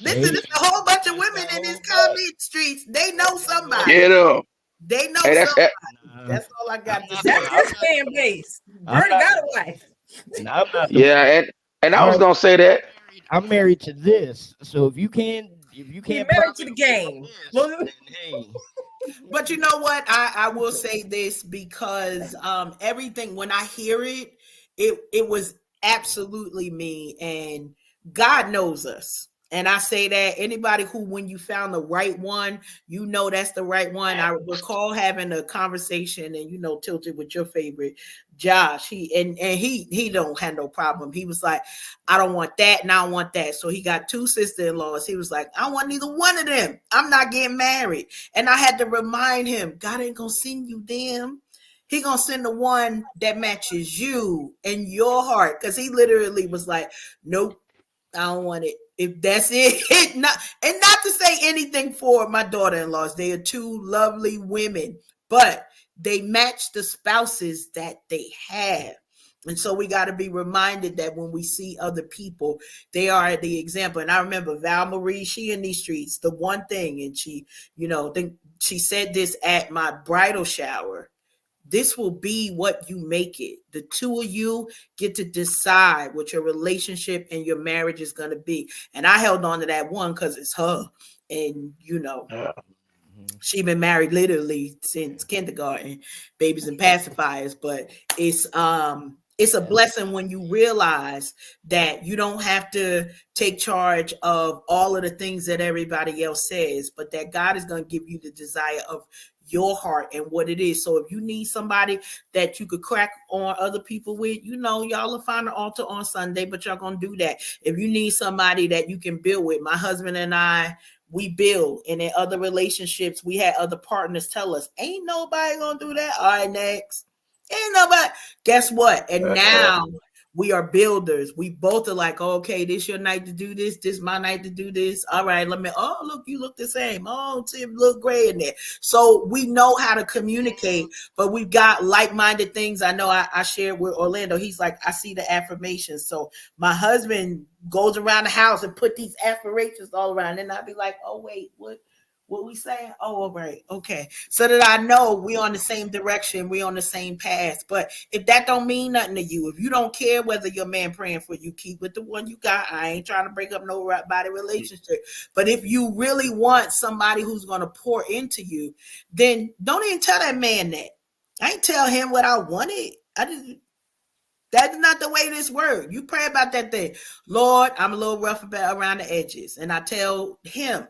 Listen, Hey, there's a whole bunch of let's women not in these hold back. comment streets. They know Let's not hold somebody. get back. up. They know Hey, somebody. Nah, That's all I I'm got to not say. the. That's I'm his not fan the. base. I'm Bertie not got the. a wife. No, I'm not the. Yeah, and I All was right, gonna say that. I'm married to this. So if you He can't married to profit the away from game. this, Well, then hey, But you know what? I will say this because everything when I hear it, it was absolutely me, and God knows us. And I say that anybody who, when you found the right one, that's the right one. I recall having a conversation and tilted with your favorite Josh. He don't have no problem. He was like, I don't want that and I don't want that. So he got two sister-in-laws. He was like, I don't want neither one of them. I'm not getting married. And I had to remind him, God ain't gonna send you them. He gonna send the one that matches you and your heart. Because he literally was like, nope, I don't want it. If that's it, not to say anything for my daughter-in-laws. They are two lovely women, but they match the spouses that they have. And so we got to be reminded that when we see other people, they are the example. And I remember Val Marie, she in these streets, the one thing, and she, think she said this at my bridal shower. This will be what you make it. The two of you get to decide what your relationship and your marriage is going to be. And I held on to that one because it's her. And, Yeah. She been married literally since kindergarten, babies and pacifiers. But it's a blessing when you realize that you don't have to take charge of all of the things that everybody else says, but that God is going to give you the desire of your heart and what it is. So if you need somebody that you could crack on other people with, y'all will find an altar on Sunday, but y'all gonna do that. If you need somebody that you can build with, my husband and I, we build, and in other relationships, we had other partners tell us, ain't nobody gonna do that. All right, next. Ain't nobody. Guess what? And now we are builders. We both are like, okay, this your night to do this. This my night to do this. All right, look, you look the same. Oh, Tim look gray in there. So we know how to communicate, but we've got like-minded things. I know I shared with Orlando. He's like, I see the affirmations. So my husband goes around the house and put these affirmations all around. And I'd be like, oh, wait, what we saying? Oh, all right. Okay. So that I know we on the same direction. We on the same path. But if that don't mean nothing to you, if you don't care whether your man praying for you, keep with the one you got. I ain't trying to break up nobody relationship. But if you really want somebody who's going to pour into you, then don't even tell that man that. I ain't tell him what I wanted. That's not the way this works. You pray about that thing. Lord, I'm a little rough around the edges. And I tell him,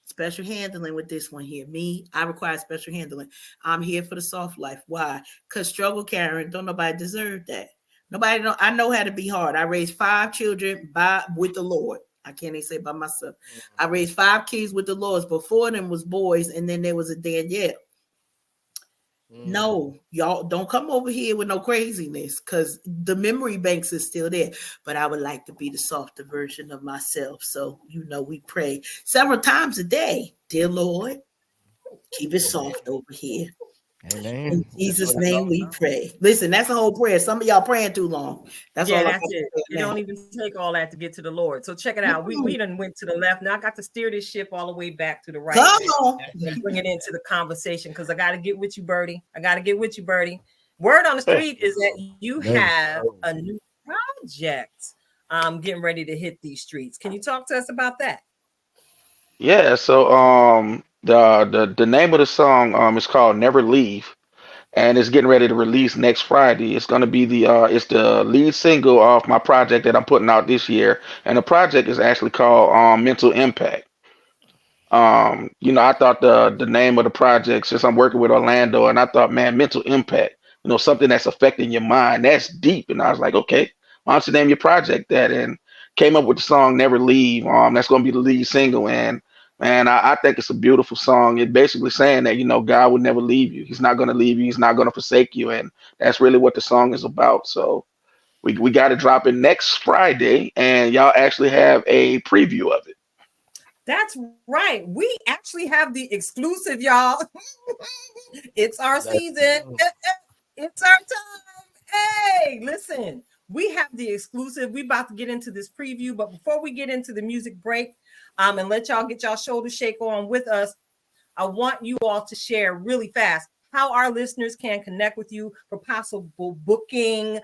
special handling with this one here. I require special handling. I'm here for the soft life. Why? Because struggle carrying, don't nobody deserve that. I know how to be hard. I raised 5 children with the Lord. I can't even say by myself. I raised 5 kids with the Lord. Before them was boys, and then there was a Danielle. No, y'all don't come over here with no craziness, because the memory banks is still there. But I would like to be the softer version of myself. So, we pray several times a day. Dear Lord, keep it soft over here. Amen. In Jesus' name we pray. Listen, that's a whole prayer. Some of y'all praying too long. That's all. That's it. It don't even take all that to get to the Lord. So check it out. We done went to the left. Now I got to steer this ship all the way back to the right. Come on. And bring it into the conversation, because I got to get with you, Berty. Word on the street is that you have a new project getting ready to hit these streets. Can you talk to us about that? Yeah, so the name of the song is called Never Leave, and it's getting ready to release next Friday. It's gonna be it's the lead single of my project that I'm putting out this year, and the project is actually called Mental Impact. I thought the name of the project, since I'm working with Orlando, and I thought, man, mental impact, something that's affecting your mind, that's deep. And I was like, okay, why don't you name your project that? And came up with the song Never Leave. That's gonna be the lead single. And man, I think it's a beautiful song. It's basically saying that, God will never leave you. He's not gonna leave you, he's not gonna forsake you. And that's really what the song is about. So we got to drop it next Friday, and y'all actually have a preview of it. That's right. We actually have the exclusive, y'all. It's our season. It's our time. Hey, listen, we have the exclusive. We about to get into this preview, but before we get into the music break, and let y'all get y'all shoulder shake on with us, I want you all to share really fast how our listeners can connect with you for possible booking,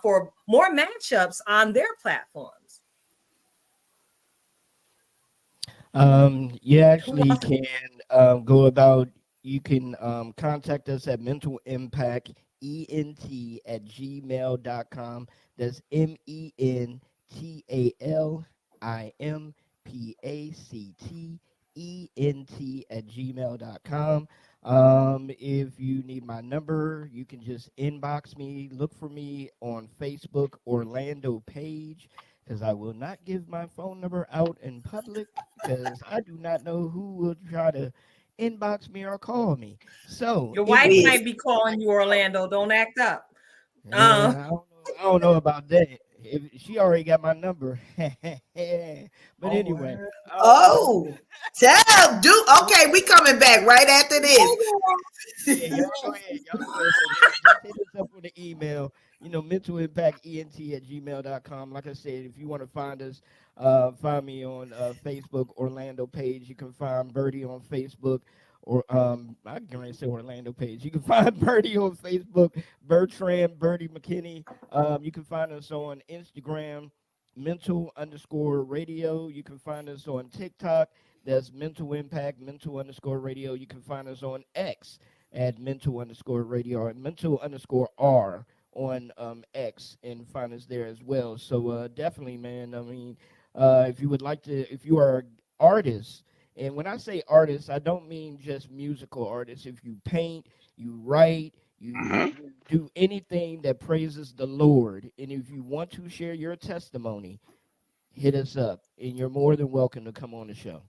for more matchups on their platforms. You actually can go about, you can contact us at mentalimpact@gmail.com. That's mentalimpactent@gmail.com. If you need my number, you can just inbox me. Look for me on Facebook, Orlando page, because I will not give my phone number out in public, because I do not know who will try to inbox me or call me. So your wife might be calling you, Orlando. Don't act up. I don't know about that. If she already got my number. But anyway. Okay, we coming back right after this. Y'all go ahead. Just hit us up with an email. mentalimpactent@gmail.com. Like I said, if you want to find us, find me on Facebook, Orlando page. You can find Berty on Facebook, or I can say Orlando page. You can find Berty on Facebook, Bertrand, Berty McKinney. You can find us on Instagram, mental_radio. You can find us on TikTok, That's Mental Impact, mental_radio. You can find us on X at mental_radio or mental_R on X and find us there as well. So definitely, man. I mean, if you would like to, if you are an artist, and when I say artist, I don't mean just musical artists. If you paint, you write, Hmm. you do anything that praises the Lord, and if you want to share your testimony, hit us up, and you're more than welcome to come on the show.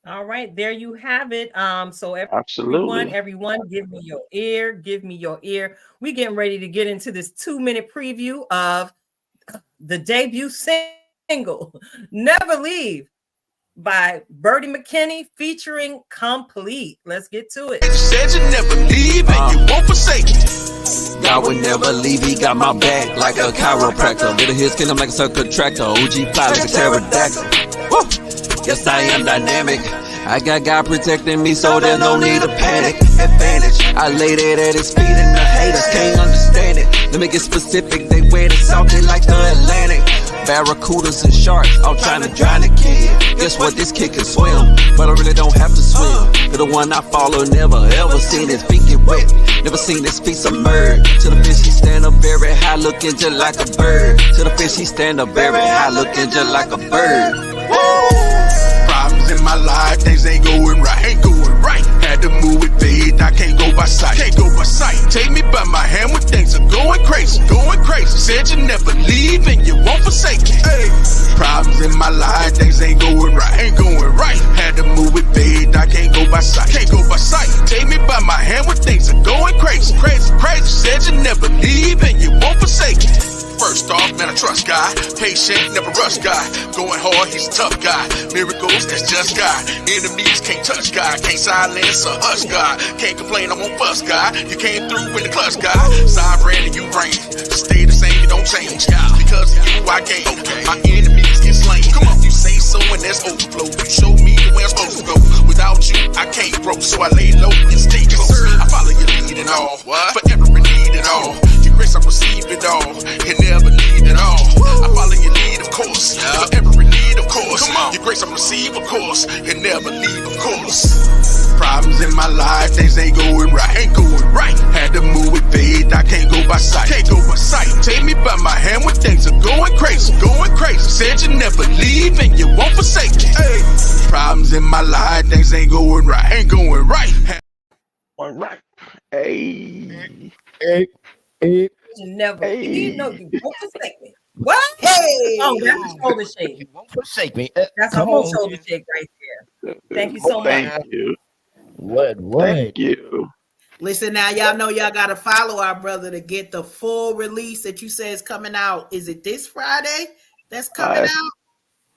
All right, there you have it. So Absolutely. everyone, give me your ear, give me your ear. We getting ready to get into this 2-minute preview of the debut single, Never Leave, by Berty McKinney featuring Complete. Let's get to it. Said you never leave and you won't forsake it. God would never leave, he got my back like a chiropractor. Little his skin, I'm like a circuit tractor. OG fly like a pterodactyl. Woo! Yes, I am dynamic. I got God protecting me, so there's no need to panic. Advantage, I laid it at his feet and the haters can't understand it. Let me get specific, they wear the salty like the Atlantic. Barracudas and sharks, all trying to drown a kid. Guess what, this kid can swim, but I really don't have to swim. Cause the one I follow never ever seen his feet get wet. Never seen his feet submerged. To the fish he stand up very high, looking just like a bird. To the fish he stand up very high, looking just like a bird. Problems in my life, things ain't going right, Had to move with faith, I can't go by sight, Take me by my hand when things are going crazy, Said you never leave and you won't forsake it. Hey. Problems in my life, things ain't going right, Had to move with faith, I can't go by sight, Take me by my hand when things are going crazy, Said you never leave and you won't forsake it. First off, man, I trust God. Patient, never rush God. Going hard, he's a tough guy. Miracles, that's just God. Enemies can't touch God. Can't silence or hush God. Can't complain, I won't fuss God. You came through in the clutch, God. Sovereign and you reign. Stay the same, you don't change. Because of you, I gain. My enemies get slain. Come on, you say so and there's overflow. You show me the way I'm supposed to go. Without you, I can't grow. So I lay low and stay close. I follow your lead and all. Forever in need and all. Grace, I receive it all, and never need it all. I follow your lead, of course, forever in need, of course. Your grace, I receive, of course, and never leave, of course. Problems in my life, things ain't going right, Had to move with faith, I can't go by sight, Take me by my hand when things are going crazy, Said you never leave and you won't forsake it. Hey. Problems in my life, things ain't going right, All right. Hey. Hey, You never leave, no, Hey. you won't forsake me. What? Hey, Oh, that's a shoulder shake. you won't forsake me. That's a Come whole on. shoulder shake right there. Thank you so much. Thank you. What? Thank you. listen now, y'all know y'all gotta follow our brother to get the full release that you say is coming out. Is it this Friday that's coming It's out?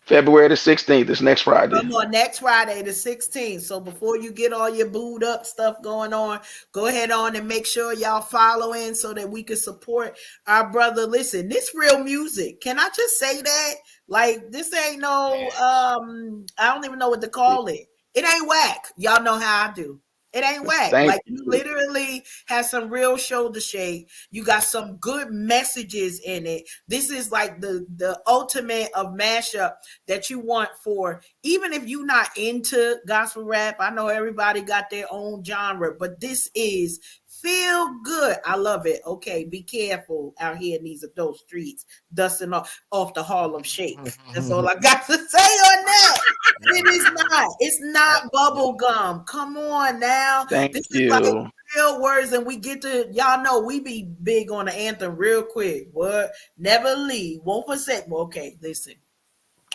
February the 16th. It's next Friday. Come on, next Friday, the 16th. So before you get all your booed up stuff going on, go ahead on and make sure y'all following so that we can support our brother. Listen, this real music. Can I just say that? Like, this ain't no I don't even know what to call it. It ain't whack. Y'all know how I do. It ain't whack. Thank Like, you. you literally have some real shoulder shake. You got some good messages in it. This is like the ultimate of mashup that you want for, even if you're not into gospel rap. I know everybody got their own genre, but this is feel good. I love it. Okay, be careful out here in these adult streets, dusting off the Harlem Shake. That's all I got to say on that. It is not. It's not bubble gum. Come on now. Thank This is like you. real words, and we get to, y'all know we be big on the anthem real quick. What? Never leave, won't forsake. Okay, listen.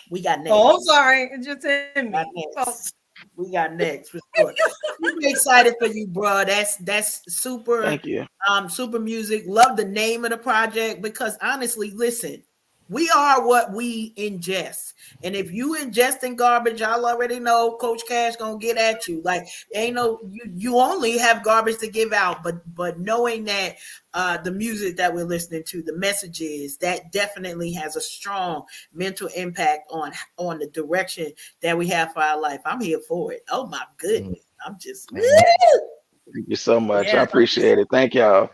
We got next. Oh, I'm sorry. It just hit me. Got next. We got next for sure. We're excited for you, bro. That's super. Thank you. Super music. Love the name of the project because honestly, listen, we are what we ingest. And if you ingesting garbage, y'all already know Coach Cash gonna get at you. Like, ain't no, you only have garbage to give out, but knowing that the music that we're listening to, the messages, that definitely has a strong mental impact on the direction that we have for our life. I'm here for it. Oh my goodness. I'm just Thank you so much. I appreciate it. Thank y'all.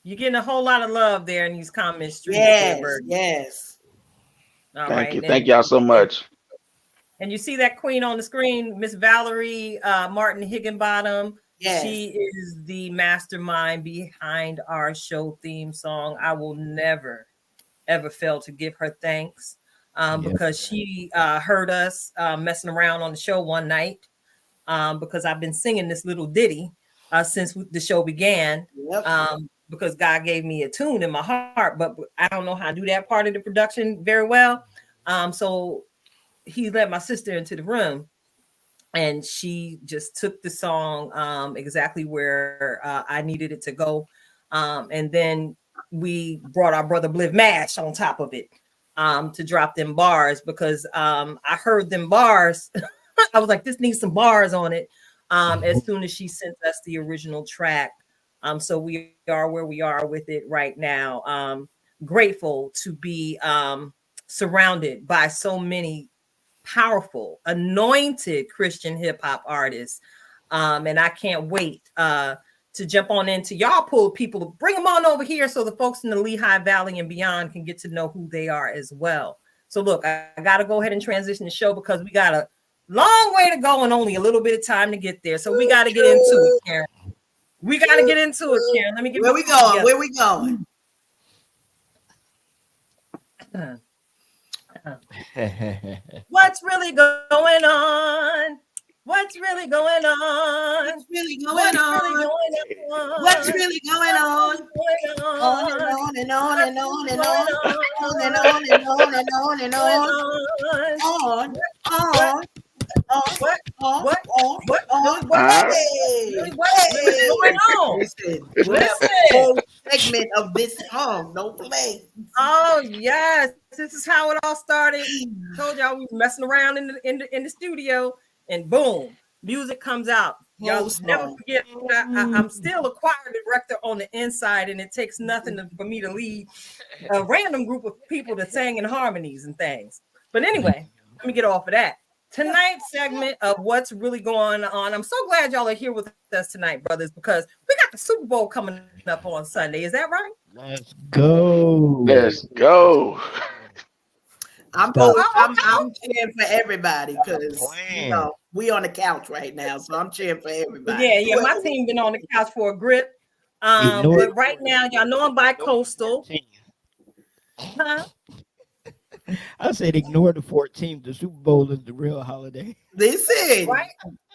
You're getting a whole lot of love there in these comment streets. yes. All Thank right, you. then. Thank y'all so much. And you see that queen on the screen, Miss Valerie Martin Higginbottom. Yes. She is the mastermind behind our show theme song. I will never, ever fail to give her thanks because she heard us messing around on the show one night because I've been singing this little ditty since the show began. Yep. Because God gave me a tune in my heart, but I don't know how to do that part of the production very well. So he let my sister into the room and she just took the song exactly where I needed it to go. And then we brought our brother Bliv Mash on top of it to drop them bars because I heard them bars. I was like, this needs some bars on it as soon as she sent us the original track. So we are where we are with it right now. Grateful to be surrounded by so many powerful, anointed Christian hip hop artists. And I can't wait to jump on into y'all pull people, bring them on over here so the folks in the Lehigh Valley and beyond can get to know who they are as well. So look, I got to go ahead and transition the show because we got a long way to go and only a little bit of time to get there. So we got to get into it, Karen. We got to get into it, Karen. Let me get where we going? Together. Where we going? What's really going on? What's really going on? What's really going on? What's really going on? On and on and on and on and on and on and on and on and on on. What's going on? Listen. Whole segment of this song, don't play. Oh yes, this is how it all started. Told y'all we was messing around in the studio, and boom, music comes out. Y'all never forget. I'm still a choir director on the inside, and it takes nothing for me to lead a random group of people that sang in harmonies and things. But anyway, let me get off of that. Tonight's segment of what's really going on. I'm so glad y'all are here with us tonight, brothers, because we got the Super Bowl coming up on Sunday. Is that right? Let's go. Let's go. I'm cheering for everybody because we on the couch right now, so I'm cheering for everybody. Yeah. My team been on the couch for a grip. But right now, y'all know I'm bi-coastal. Huh? I said ignore the 14th. The Super Bowl is the real holiday. Listen. Right.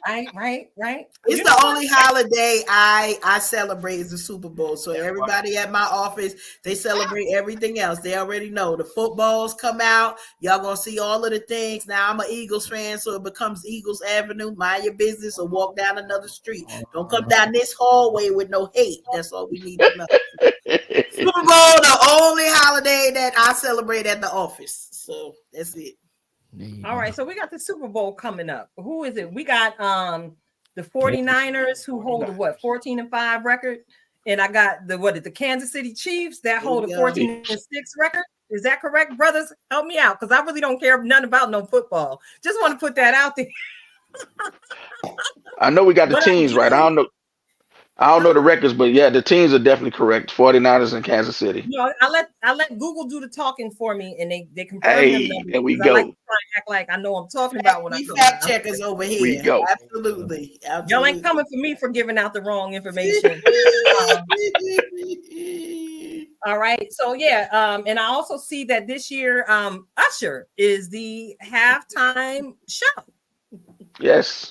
It's the only holiday I celebrate is the Super Bowl. So everybody at my office, they celebrate everything else. They already know the footballs come out. Y'all gonna see all of the things. Now I'm an Eagles fan, so it becomes Eagles Avenue. Mind your business or walk down another street. Don't come down this hallway with no hate. That's all we need to know. Super Bowl, the only holiday that I celebrate at the office. So that's it. All right, so we got the Super Bowl coming up. Who is it? We got the 49ers who hold a 14-5 record, and I got the Kansas City Chiefs that hold a 14-6 record. Is that correct, brothers? Help me out, because I really don't care nothing about no football. Just want to put that out there. I know we got the teams right. I don't know the records, but yeah, the teams are definitely correct. 49ers and Kansas City. No, I let Google do the talking for me, and they confirm them numbers. There we go. I like to try and act like I know what I'm talking about when I fact checkers over here. We go. Absolutely. Y'all ain't coming for me for giving out the wrong information. All right. So yeah, and I also see that this year Usher is the halftime show. Yes.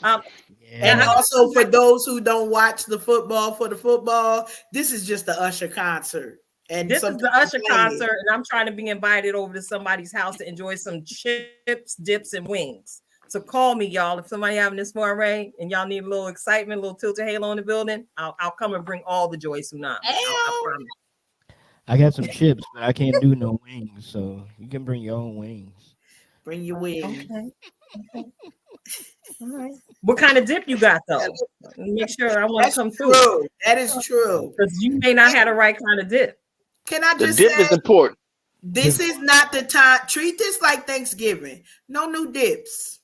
And also for those who don't watch the football, this is just the Usher concert. And this is the Usher concert, and I'm trying to be invited over to somebody's house to enjoy some chips, dips, and wings. So call me, y'all. If somebody having this soiree and y'all need a little excitement, a little tilted halo in the building, I'll come and bring all the joy tsunami. I promise. I got some chips, but I can't do no wings, so you can bring your own wings. Bring your wings. Okay. All right. What kind of dip you got though? Make sure I want to come through. That is true. Because you may not have the right kind of dip. Can I just the dip is important. This is not the time. Treat this like Thanksgiving. No new dips.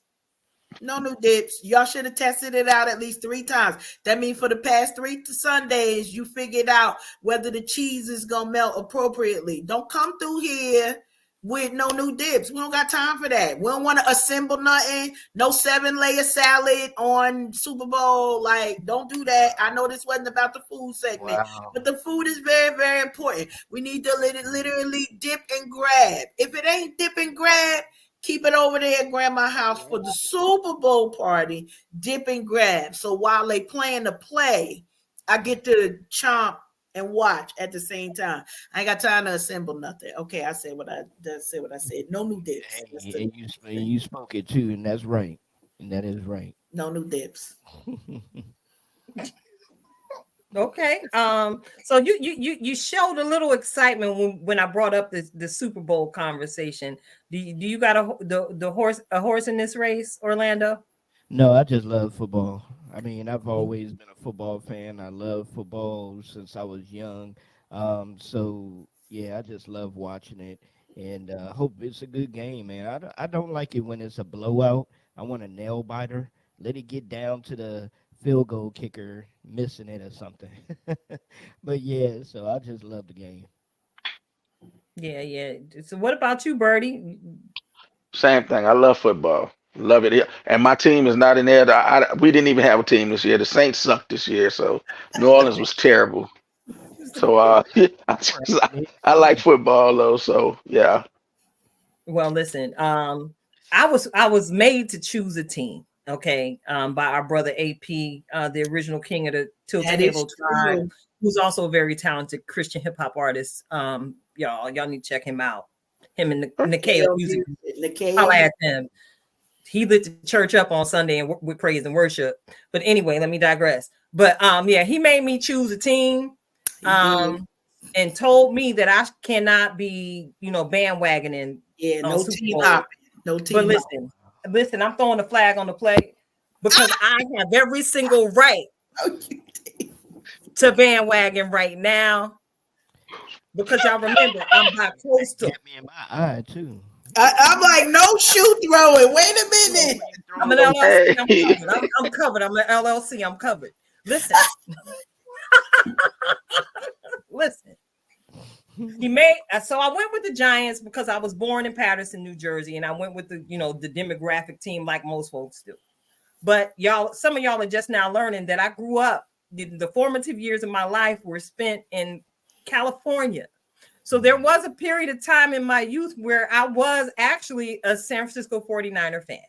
No new dips. Y'all should have tested it out at least 3 times. That means for the past 3 Sundays, you figured out whether the cheese is gonna melt appropriately. Don't come through here with no new dips. We don't got time for that. We don't want to assemble nothing. No 7-layer salad on Super Bowl. Like, don't do that. I know this wasn't about the food segment, but the food is very, very important. We need to literally dip and grab. If it ain't dip and grab, keep it over there at grandma's house for the Super Bowl party. Dip and grab. So while they playing the play, I get to chomp and watch at the same time. I ain't got time to assemble nothing. Okay, I said what I said. No new dips. Hey, and you spoke it too, and that's right. And that is right. No new dips. Okay. So you showed a little excitement when I brought up the Super Bowl conversation. Do you got a horse in this race, Orlando? No, I just love football. I mean, I've always been a football fan. I love football since I was young. So yeah, I just love watching it, and hope it's a good game, man. I don't like it when it's a blowout. I want a nail biter. Let it get down to the field goal kicker missing it or something. But yeah, so I just love the game. Yeah. So what about you, Bertie? Same thing. I love football. Love it. And my team is not in there. We didn't even have a team this year. The Saints sucked this year, so New Orleans was terrible. So I like football though. So yeah. Well, listen, I was made to choose a team, okay, by our brother AP, the original king of the Tilted Halo tribe, who's also a very talented Christian hip hop artist. Y'all need to check him out. Him and Nikhil music. I'll add him. He lit the church up on Sunday and with praise and worship. But anyway, let me digress. But yeah, he made me choose a team. And told me that I cannot be, bandwagoning. Yeah, no team hopping. No team. But listen, I'm throwing the flag on the play because I have every single right to bandwagon right now. Because y'all remember, I'm bi-coastal. Got me in my eye too. I'm like, no shoe throwing. Wait a minute. I'm an LLC. I'm covered. I'm an LLC. I'm covered. Listen. Listen. So I went with the Giants because I was born in Paterson, New Jersey, and I went with the demographic team like most folks do. But some of y'all are just now learning that I grew up. The formative years of my life were spent in California. So there was a period of time in my youth where I was actually a San Francisco 49er fan.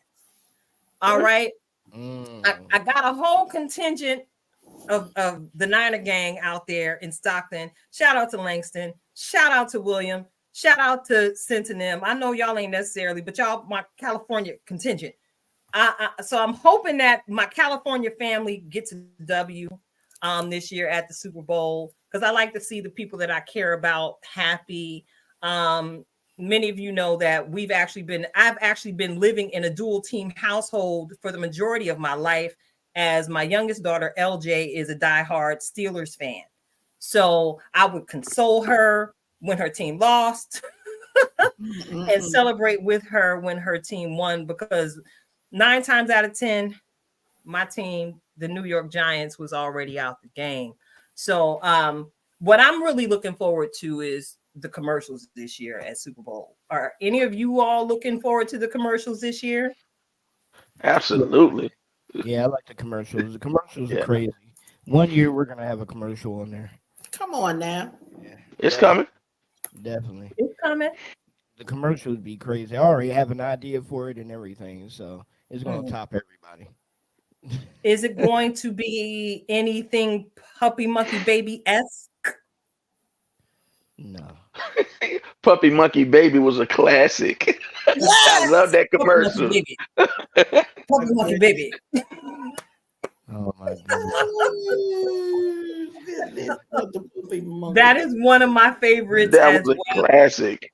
All right. I got a whole contingent of the Niner gang out there in Stockton. Shout out to Langston. Shout out to William. Shout out to Centenem. I know y'all ain't necessarily, but y'all my California contingent. So I'm hoping that my California family gets a W this year at the Super Bowl, because I like to see the people that I care about happy. Many of you know that I've actually been living in a dual team household for the majority of my life, as my youngest daughter, LJ, is a diehard Steelers fan. So I would console her when her team lost and celebrate with her when her team won, because 9 times out of 10, my team, the New York Giants, was already out the game. So what I'm really looking forward to is the commercials this year at Super Bowl. Are any of you all looking forward to the commercials this year? Absolutely. Yeah, I like the commercials. The commercials are crazy. One year we're gonna have a commercial on there. Come on now. Yeah, It's coming. Definitely. It's coming. The commercials be crazy. I already have an idea for it and everything, so it's gonna top everybody. Is it going to be anything Puppy Monkey Baby-esque? No. Puppy Monkey Baby was a classic. Yes! I love that commercial. Puppy Monkey Baby. Oh my goodness. That is one of my favorites. That was a classic.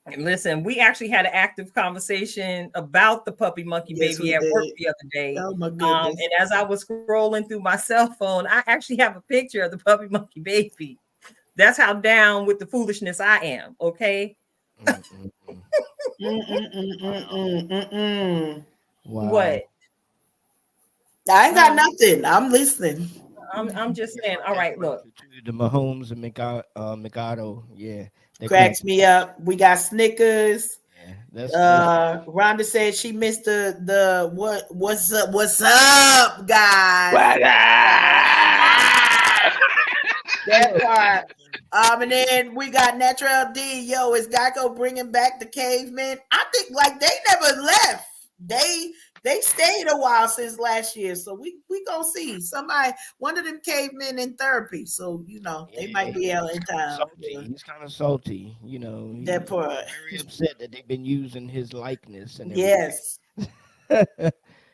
And listen, we actually had an active conversation about the Puppy Monkey Baby at work the other day. Oh my goodness. And as I was scrolling through my cell phone, I actually have a picture of the Puppy Monkey Baby. That's how down with the foolishness I am. Okay. Wow. What? I ain't got nothing. I'm listening. I'm just saying. All right, look. The Mahomes and Mikado, yeah. That Cracks me up. We got Snickers. Yeah, that's Rhonda said she missed the what's up, guys. That part. And then we got Natural D. Yo, is Geico bringing back the cavemen? I think like they never left. They stayed a while since last year, so we gonna see somebody. One of them cavemen in therapy, so they might be out in time. Salty. He's kind of salty, That part. Very upset that they've been using his likeness and everything. Yes.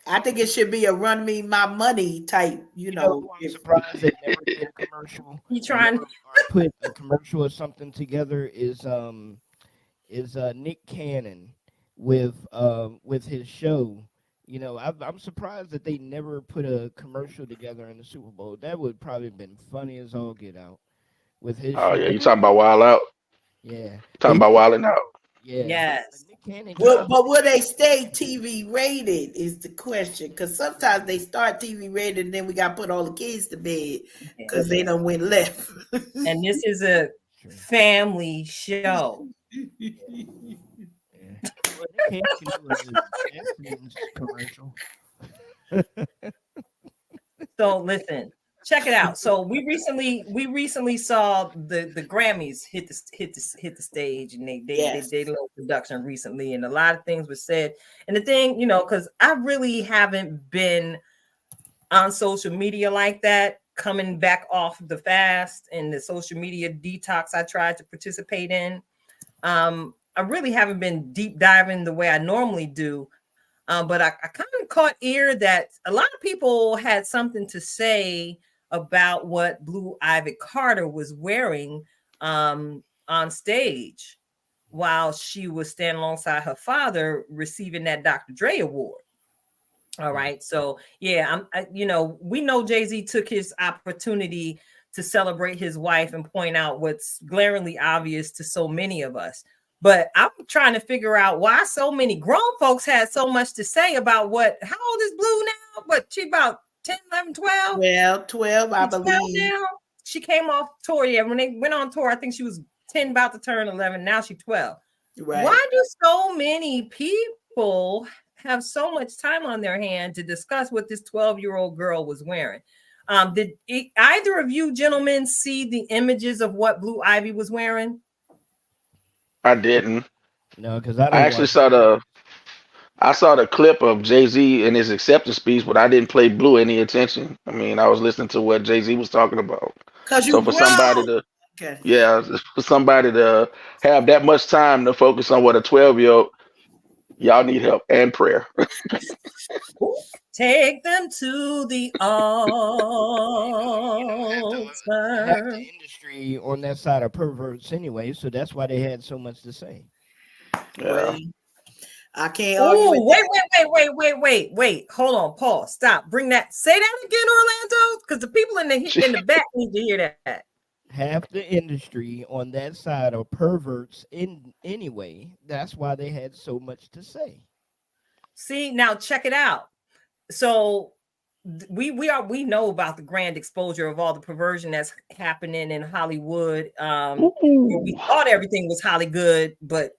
I think it should be a run me my money type, I'm surprised they never did a commercial. You trying or put a commercial or something together is Nick Cannon with his show. I'm surprised that they never put a commercial together in the Super Bowl. That would probably have been funny as all get out with his Oh show. yeah, you talking about Wild Out? Yeah. Talking about Wilding Out. Yeah. Yes. Nick Cannon but will they stay TV rated is the question, because sometimes they start TV rated and then we got to put all the kids to bed because they don't went left. And this is a family show. Well, Nick Cannon can do an Athens commercial. So listen, check it out. So we recently saw the Grammys hit the stage, and they did a little production recently, and a lot of things were said. And the thing, because I really haven't been on social media like that, coming back off the fast and the social media detox I tried to participate in. I really haven't been deep diving the way I normally do. But I kind of caught ear that a lot of people had something to say about what Blue Ivy Carter was wearing on stage while she was standing alongside her father receiving that Dr. Dre award. All right. So, yeah, we know Jay-Z took his opportunity to celebrate his wife and point out what's glaringly obvious to so many of us. But I'm trying to figure out why so many grown folks had so much to say about how old is Blue now? What, she about 10, 11, 12? Well, 12, I believe. Now? She came off tour. Yeah, when they went on tour, I think she was 10, about to turn 11. Now she's 12. Right. Why do so many people have so much time on their hand to discuss what this 12-year-old girl was wearing? Did either of you gentlemen see the images of what Blue Ivy was wearing? I didn't. No, because I actually saw the clip of Jay-Z in his acceptance speech, but I didn't pay Blue any attention. I mean, I was listening to what Jay-Z was talking about. So for somebody to have that much time to focus on what a 12-year-old, y'all need help and prayer. Take them to the altar. Half the industry on that side of perverts anyway, so that's why they had so much to say. Yeah. I can't argue with wait. Hold on, Paul. Stop. Bring that. Say that again, Orlando, because the people in the back need to hear that. Half the industry on that side are perverts anyway. That's why they had so much to say. See, now check it out. So we know about the grand exposure of all the perversion that's happening in Hollywood. We thought everything was Hollywood, but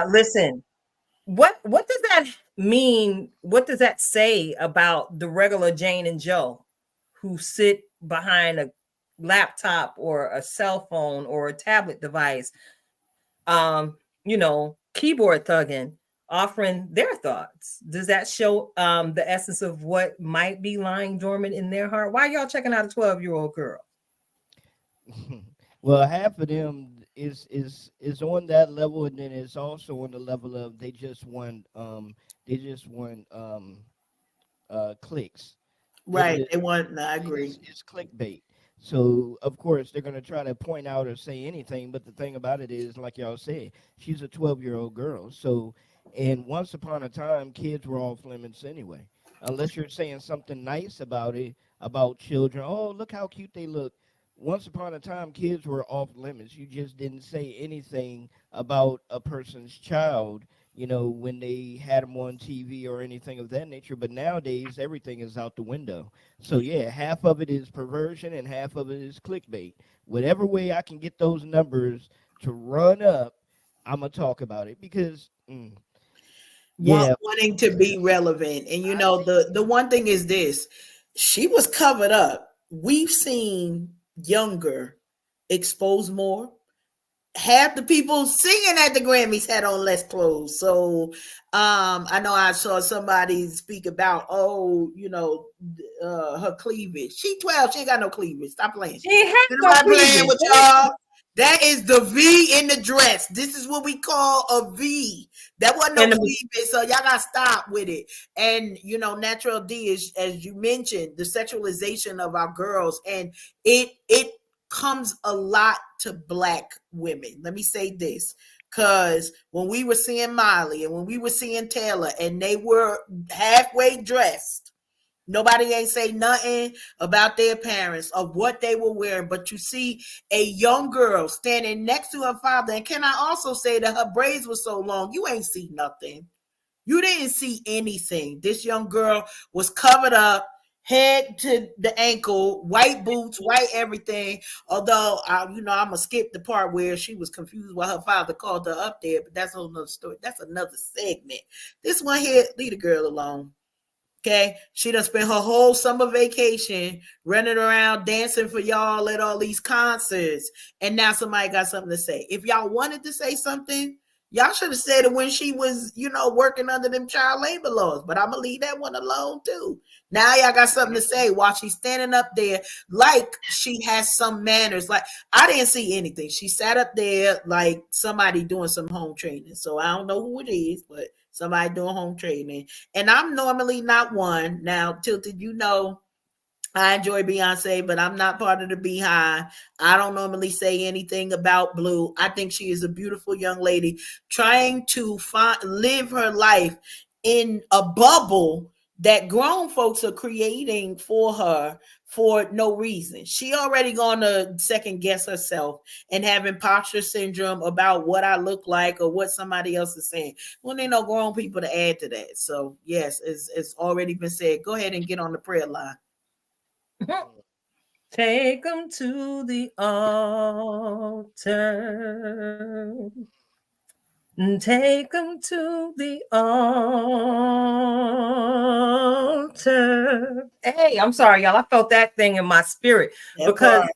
listen, what does that mean? What does that say about the regular Jane and Joe who sit behind a laptop or a cell phone or a tablet device, keyboard thugging, offering their thoughts? Does that show the essence of what might be lying dormant in their heart? Why y'all checking out a 12-year-old girl? Well, half of them is on that level, and then it's also on the level of they just want clicks. Right. I agree. It's clickbait. So, of course, they're going to try to point out or say anything. But the thing about it is, like y'all said, she's a 12-year-old girl. So, and once upon a time, kids were off limits anyway. Unless you're saying something nice about it, about children. Oh, look how cute they look. Once upon a time, kids were off limits. You just didn't say anything about a person's child, when they had them on TV or anything of that nature. But nowadays, everything is out the window. So yeah, half of it is perversion and half of it is clickbait. Whatever way I can get those numbers to run up, I'm gonna talk about it because yeah, Wanting to be relevant. And I see. the one thing is this, she was covered up. We've seen younger exposed more. Half the people singing at the Grammys had on less clothes. So I know I saw somebody speak about, her cleavage. She 12, she ain't got no cleavage. Stop playing. She had no Anybody playing cleavage. with y'all? That is the V in the dress. This is what we call a V. That wasn't no And cleavage, so y'all gotta stop with it. And Natural D is, as you mentioned, the sexualization of our girls, and it comes a lot to Black women. Let me say this, because when we were seeing Miley and when we were seeing Taylor, and they were halfway dressed, nobody ain't say nothing about their parents of what they were wearing. But you see a young girl standing next to her father, and can I also say that her braids were so long, you ain't see nothing. You didn't see anything. This young girl was covered up, head to the ankle, white boots, white everything. Although, I'm going to skip the part where she was confused why her father called her up there, but that's another story. That's another segment. This one here, leave the girl alone. Okay, she done spent her whole summer vacation running around dancing for y'all at all these concerts, and now somebody got something to say. If y'all wanted to say something, y'all should have said it when she was, working under them child labor laws. But I'm gonna leave that one alone too. Now y'all got something to say while she's standing up there like she has some manners. Like, I didn't see anything. She sat up there like somebody doing some home training. So I don't know who it is, but somebody doing home training. And I'm normally not one. Now, Tilted, I enjoy Beyonce, but I'm not part of the Beehive. I don't normally say anything about Blue. I think she is a beautiful young lady trying to live her life in a bubble that grown folks are creating for her for no reason. She already gonna second guess herself and have imposter syndrome about what I look like or what somebody else is saying. Well, there ain't no grown people to add to that. So yes, it's already been said. Go ahead and get on the prayer line. take them to the altar. Take them to the altar. Hey, I'm sorry, y'all. I felt that thing in my spirit because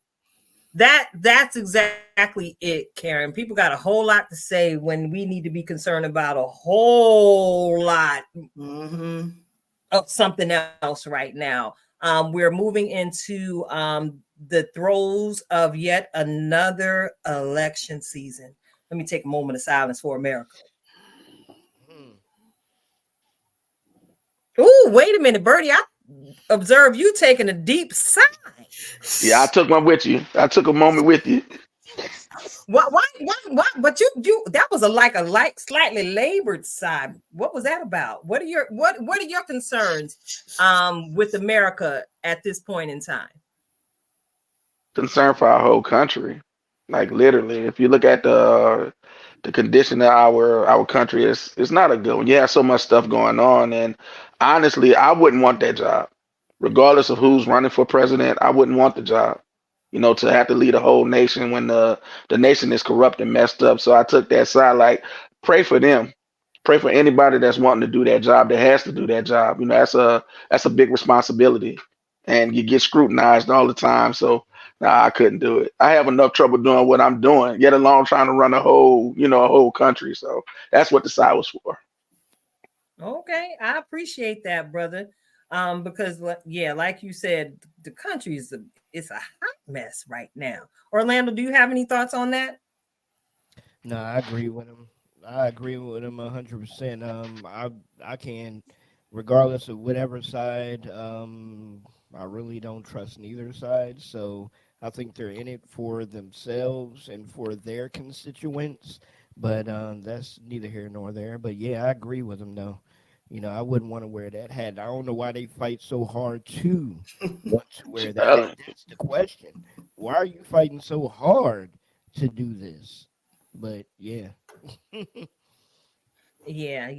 that's exactly it, Karen. People got a whole lot to say when we need to be concerned about a whole lot of something else right now. We're moving into the throes of yet another election season. Let me take a moment of silence for America. Ooh, wait a minute, Bertie. I observe you taking a deep sigh. Yeah, I took one with you. I took a moment with you. What? But you that was a slightly labored sigh. What was that about? What are your concerns with America at this point in time? Concern for our whole country. Like literally, if you look at the condition of our country, it's not a good one. You have so much stuff going on, and honestly, I wouldn't want that job, regardless of who's running for president. I wouldn't want the job. To have to lead a whole nation when the nation is corrupt and messed up. So I took that side. Like, pray for them. Pray for anybody that's wanting to do that job, that has to do that job. That's a big responsibility, and you get scrutinized all the time. So nah, I couldn't do it. I have enough trouble doing what I'm doing, yet alone trying to run a whole country. So that's what the side was for. Okay, I appreciate that, brother. Because like you said, the country it's a hot mess right now. Orlando, do you have any thoughts on that? No, I agree with him. I agree with him 100%. I can, regardless of whatever side. I really don't trust neither side. So I think they're in it for themselves and for their constituents. But that's neither here nor there. But yeah, I agree with him though. I wouldn't want to wear that hat. I don't know why they fight so hard to want to wear that hat. That's the question. Why are you fighting so hard to do this? But yeah. Yeah.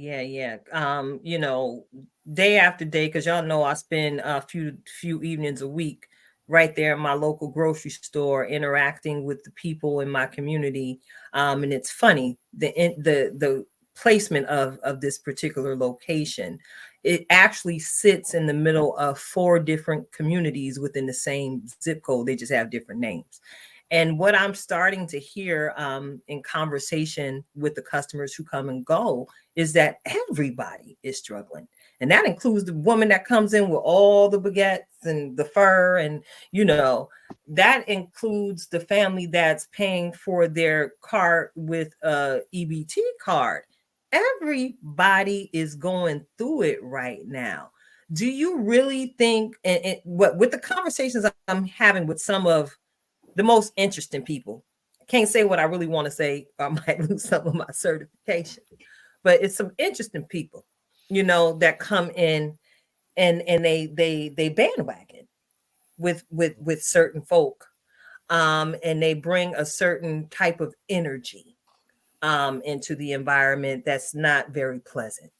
Day after day, because y'all know I spend a few evenings a week right there in my local grocery store, interacting with the people in my community. And it's funny, the placement of this particular location. It actually sits in the middle of four different communities within the same zip code. They just have different names. And what I'm starting to hear in conversation with the customers who come and go is that everybody is struggling. And that includes the woman that comes in with all the baguettes and the fur. And, that includes the family that's paying for their card with a EBT card. Everybody is going through it right now. Do you really think, and what with the conversations I'm having with some of the most interesting people. I can't say what I really want to say, or I might lose some of my certification. But it's some interesting people, that come in and they bandwagon with certain folk. And they bring a certain type of energy into the environment that's not very pleasant.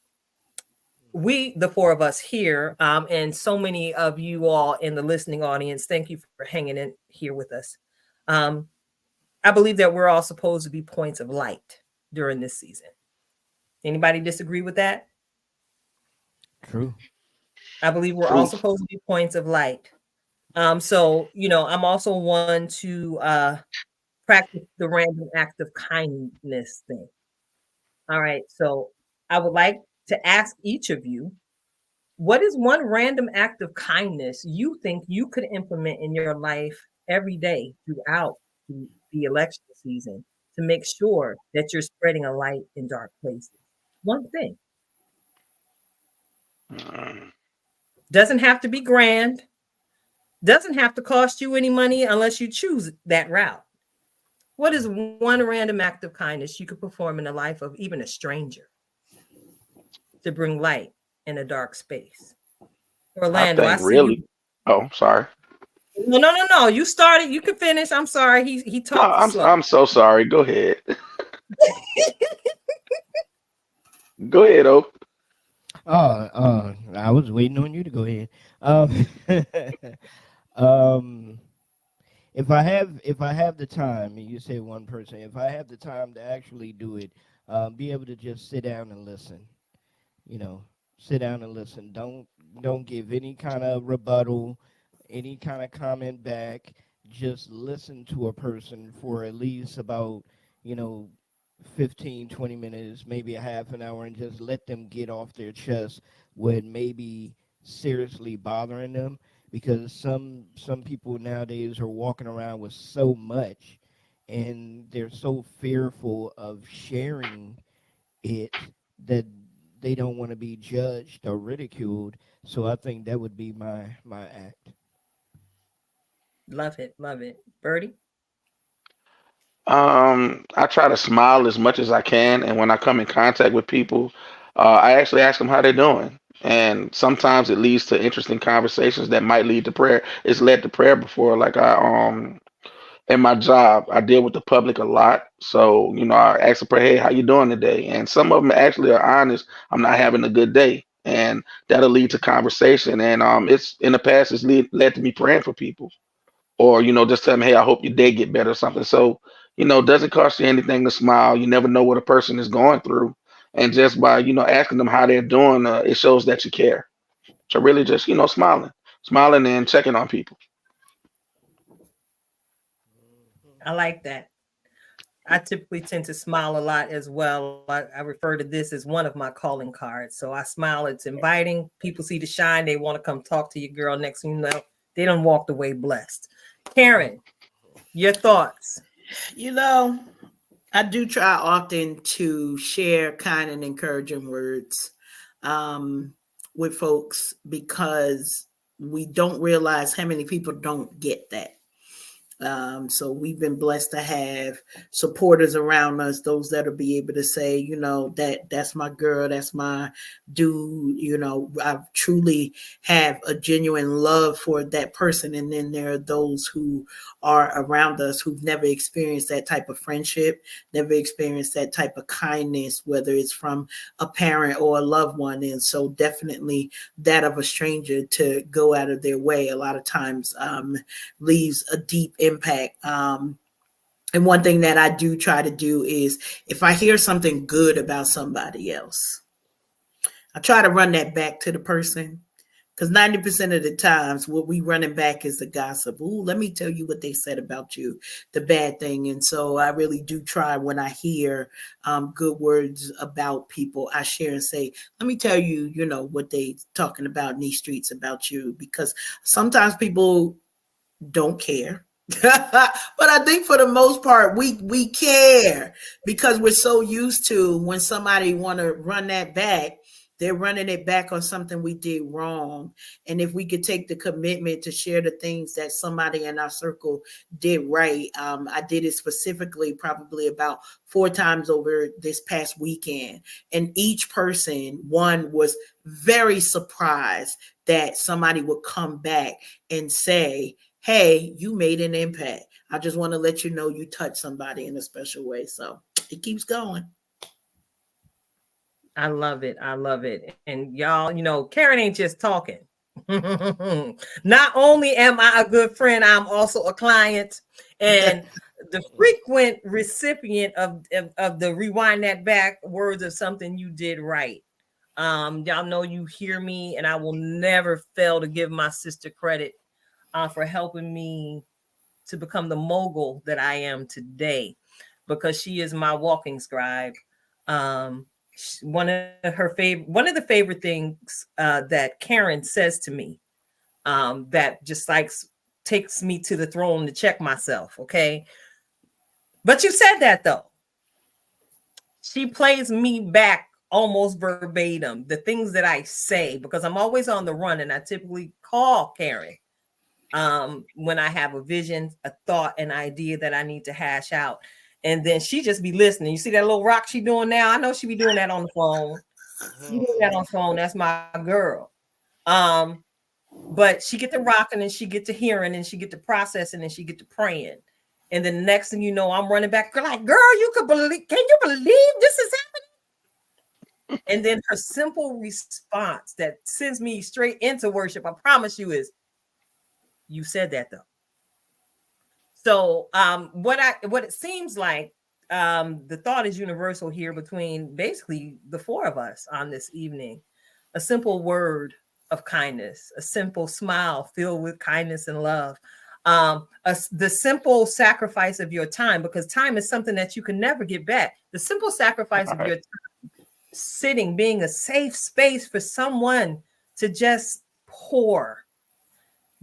We, the four of us here, and so many of you all in the listening audience, thank you for hanging in here with us. Um, I believe that we're all supposed to be points of light during this season. Anybody disagree with that? True. I believe we're all Proof. supposed to be points of light. So I'm also one to practice the random act of kindness thing. All right. So I would like to ask each of you, what is one random act of kindness you think you could implement in your life every day throughout the election season to make sure that you're spreading a light in dark places? One thing. Mm, Doesn't have to be grand, doesn't have to cost you any money unless you choose that route. What is one random act of kindness you could perform in the life of even a stranger to bring light in a dark space? I Orlando, I think see you. really. Oh, sorry. No. You started. You can finish. I'm sorry. He No, talked too slow. I'm so sorry. Go ahead. Go ahead, Oak. I was waiting on you to go ahead. Um, um, if I have the time, and you say one person, if I have the time to actually do it, be able to just sit down and listen. You know, sit down and listen. Don't give any kind of rebuttal, any kind of comment back. Just listen to a person for at least about, you know, 15, 20 minutes, maybe a half an hour, and just let them get off their chest what may be seriously bothering them, because some people nowadays are walking around with so much, and they're so fearful of sharing it that they don't want to be judged or ridiculed. So I think that would be my act. Love it. Love it. Bertie? I try to smile as much as I can, and when I come in contact with people, I actually ask them how they're doing. And sometimes it leads to interesting conversations that might lead to prayer. It's led to prayer before. In my job, I deal with the public a lot. So, I ask them, hey, how you doing today? And some of them actually are honest. I'm not having a good day. And that'll lead to conversation. And it's in the past, led to me praying for people, or just tell them, hey, I hope your day get better or something. So it doesn't cost you anything to smile. You never know what a person is going through, and just by asking them how they're doing, it shows that you care. So really just smiling and checking on people. I like that. I typically tend to smile a lot as well. I refer to this as one of my calling cards. So I smile. It's inviting. People see the shine. They want to come talk to your girl. Next thing you know, they done walked away blessed. Karen, your thoughts? You know, I do try often to share kind and encouraging words um, with folks, because we don't realize how many people don't get that. So we've been blessed to have supporters around us, those that'll be able to say, you know, that's my girl, that's my dude. You know, I truly have a genuine love for that person. And then there are those who are around us who've never experienced that type of friendship, never experienced that type of kindness, whether it's from a parent or a loved one. And so definitely that of a stranger to go out of their way a lot of times leaves a deep impact. And one thing that I do try to do is if I hear something good about somebody else, I try to run that back to the person. Because 90% of the times what we running back is the gossip. Ooh, let me tell you what they said about you, the bad thing. And so I really do try when I hear good words about people, I share and say, let me tell you, you know, what they talking about in these streets about you. Because sometimes people don't care. But I think for the most part, we care because we're so used to when somebody want to run that back, they're running it back on something we did wrong. And if we could take the commitment to share the things that somebody in our circle did right. I did it specifically probably about 4 times over this past weekend. And each person, one was very surprised that somebody would come back and say, hey, you made an impact. I just want to let you know you touched somebody in a special way. So it keeps going. I love it. I love it. And y'all, you know, Karen ain't just talking. Not only am I a good friend, I'm also a client and the frequent recipient of the rewind that back words of something you did right. Y'all know you hear me, and I will never fail to give my sister credit for helping me to become the mogul that I am today, because she is my walking scribe. One of the favorite things that Karen says to me, that just like takes me to the throne to check myself. Okay, but you said that though. She plays me back almost verbatim, the things that I say, because I'm always on the run, and I typically call Karen when I have a vision, a thought, an idea that I need to hash out. And then she just be listening. You see that little rock she doing now? I know she be doing that on the phone. She doing that on the phone. That's my girl. But she get to rocking, and she get to hearing, and she get to processing, and she get to praying. And then the next thing you know, I'm running back. Like, girl, you could believe, can you believe this is happening? And then her simple response that sends me straight into worship, I promise you, is, you said that though. So what it seems like, the thought is universal here between basically the 4 of us on this evening. A simple word of kindness, a simple smile filled with kindness and love, the simple sacrifice of your time, because time is something that you can never get back. The simple sacrifice of your time, sitting, being a safe space for someone to just pour,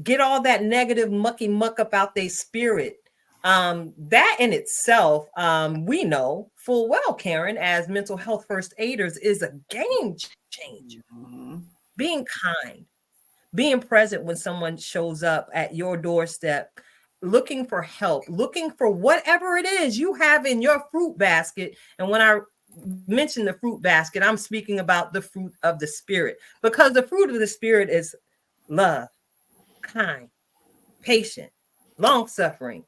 get all that negative mucky muck up out their spirit. That in itself, we know full well, Karen, as mental health first aiders, is a game changer. Mm-hmm. Being kind, being present when someone shows up at your doorstep, looking for help, looking for whatever it is you have in your fruit basket. And when I mention the fruit basket, I'm speaking about the fruit of the spirit, because the fruit of the spirit is love, kind, patient, long-suffering,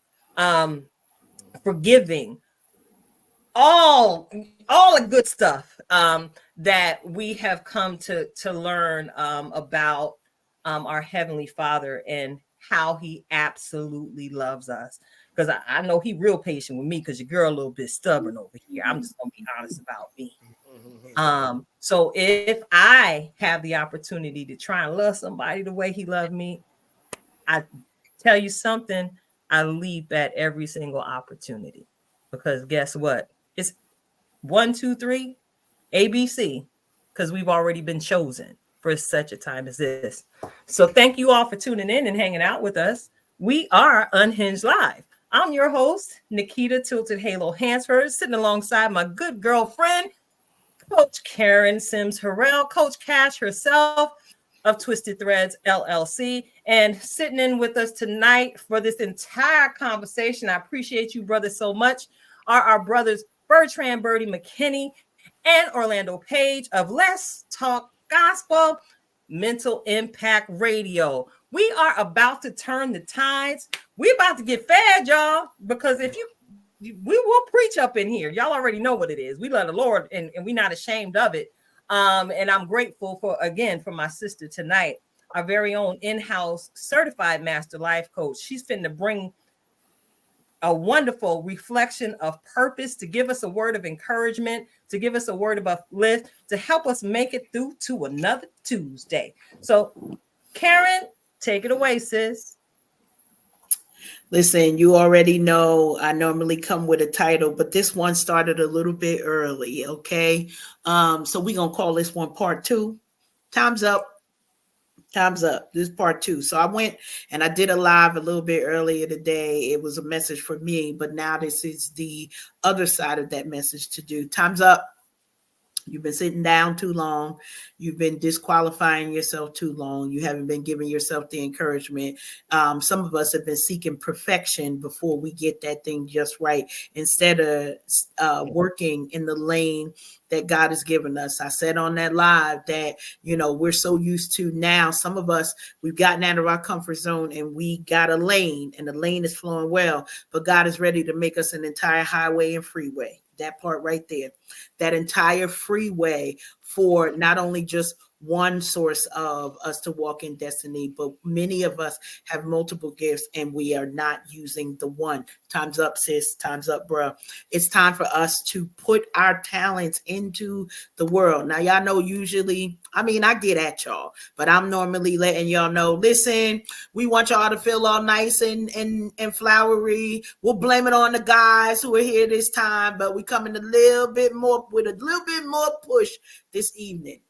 forgiving, all the good stuff that we have come to learn about our Heavenly Father and how He absolutely loves us. Because I know He real patient with me, because your girl a little bit stubborn over here. I'm just gonna be honest about me. So if I have the opportunity to try and love somebody the way He loved me, I tell you something, I leap at every single opportunity, because guess what? It's 1, 2, 3, ABC, because we've already been chosen for such a time as this. So thank you all for tuning in and hanging out with us. We are Unhinged Live. I'm your host, Nikita Tilted Halo Hansford, sitting alongside my good girlfriend, Coach Karen Sims Harrell, Coach Cash herself. of Twisted Threads LLC. And sitting in with us tonight for this entire conversation, I appreciate you, brothers, so much, are our brothers Bertrand Berty McKinney and Orlando Page of Let's Talk Gospel, Mental Impact Radio. We are about to turn the tides. We about to get fed, y'all, because if we will preach up in here. Y'all already know what it is. We love the Lord, and we're not ashamed of it. And I'm grateful for my sister tonight, our very own in-house certified master life coach. She's finna bring a wonderful reflection of purpose to give us a word of encouragement, to give us a word of uplift, to help us make it through to another Tuesday. So, Karen, take it away, sis. Listen, you already know I normally come with a title, but this one started a little bit early, okay? So we're going to call this one part 2. Time's up. Time's up. This is part 2. So I went and I did a live a little bit earlier today. It was a message for me, but now this is the other side of that message to do. Time's up. You've been sitting down too long. You've been disqualifying yourself too long. You haven't been giving yourself the encouragement. Some of us have been seeking perfection before we get that thing just right, instead of working in the lane that God has given us. I said on that live that, we're so used to now. Some of us, we've gotten out of our comfort zone and we got a lane, and the lane is flowing well, but God is ready to make us an entire highway and freeway. That part right there, that entire freeway for not only just one source of us to walk in destiny, but many of us have multiple gifts and we are not using the one. Time's up, sis. Time's up, bro. It's time for us to put our talents into the world. Now, y'all know usually, I get at y'all, but I'm normally letting y'all know, listen, we want y'all to feel all nice and flowery. We'll blame it on the guys who are here this time, but we coming a little bit more with a little bit more push this evening.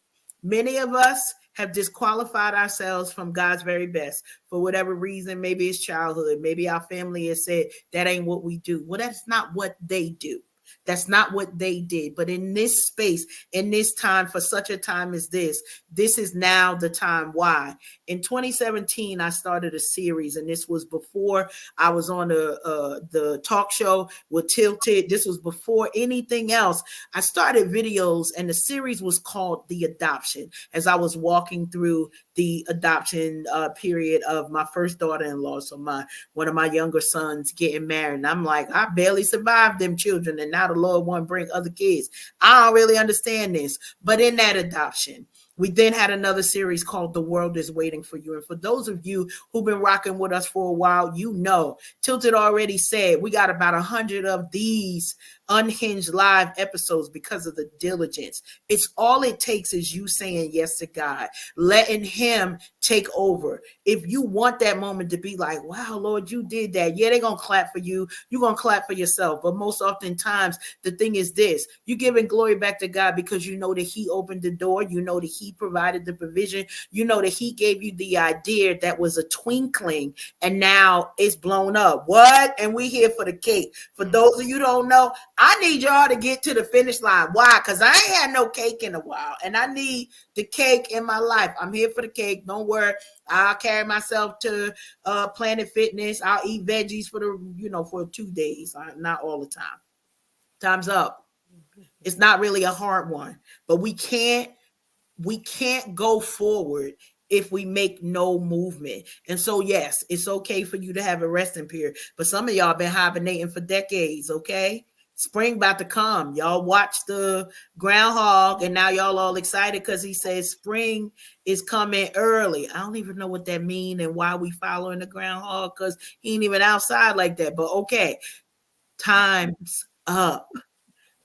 Many of us have disqualified ourselves from God's very best for whatever reason. Maybe it's childhood. Maybe our family has said that ain't what we do. Well, that's not what they do. That's not what they did. But in this space, in this time, for such a time as this is now the time. Why? In 2017, I started a series, and this was before I was on the talk show with Tilted. This was before anything else. I started videos, and the series was called The Adoption, as I was walking through the adoption period of my first daughter-in-law. So one of my younger sons getting married. And I'm like, I barely survived them children, and now the Lord want to bring other kids. I don't really understand this. But in that adoption, we then had another series called The World is Waiting for You. And for those of you who've been rocking with us for a while, Tilted already said we got about 100 of these Unhinged live episodes because of the diligence. It's all it takes is you saying yes to God, letting him take over. If you want that moment to be like, wow, Lord, you did that. Yeah, they're going to clap for you. You're going to clap for yourself. But most oftentimes, the thing is this, you're giving glory back to God because you know that he opened the door. You know that he provided the provision. You know that he gave you the idea that was a twinkling and now it's blown up. What? And we here for the cake. For those of you who don't know, I need y'all to get to the finish line. Why? Because I ain't had no cake in a while, and I need the cake in my life. I'm here for the cake. Don't worry. I'll carry myself to Planet Fitness. I'll eat veggies for 2 days, not all the time. Time's up. It's not really a hard one, but we can't go forward if we make no movement. And so, yes, it's okay for you to have a resting period, but some of y'all been hibernating for decades, okay? Spring about to come. Y'all watch the groundhog and now y'all all excited because he says spring is coming early. I don't even know what that means and why we following the groundhog, because he ain't even outside like that. But okay, time's up.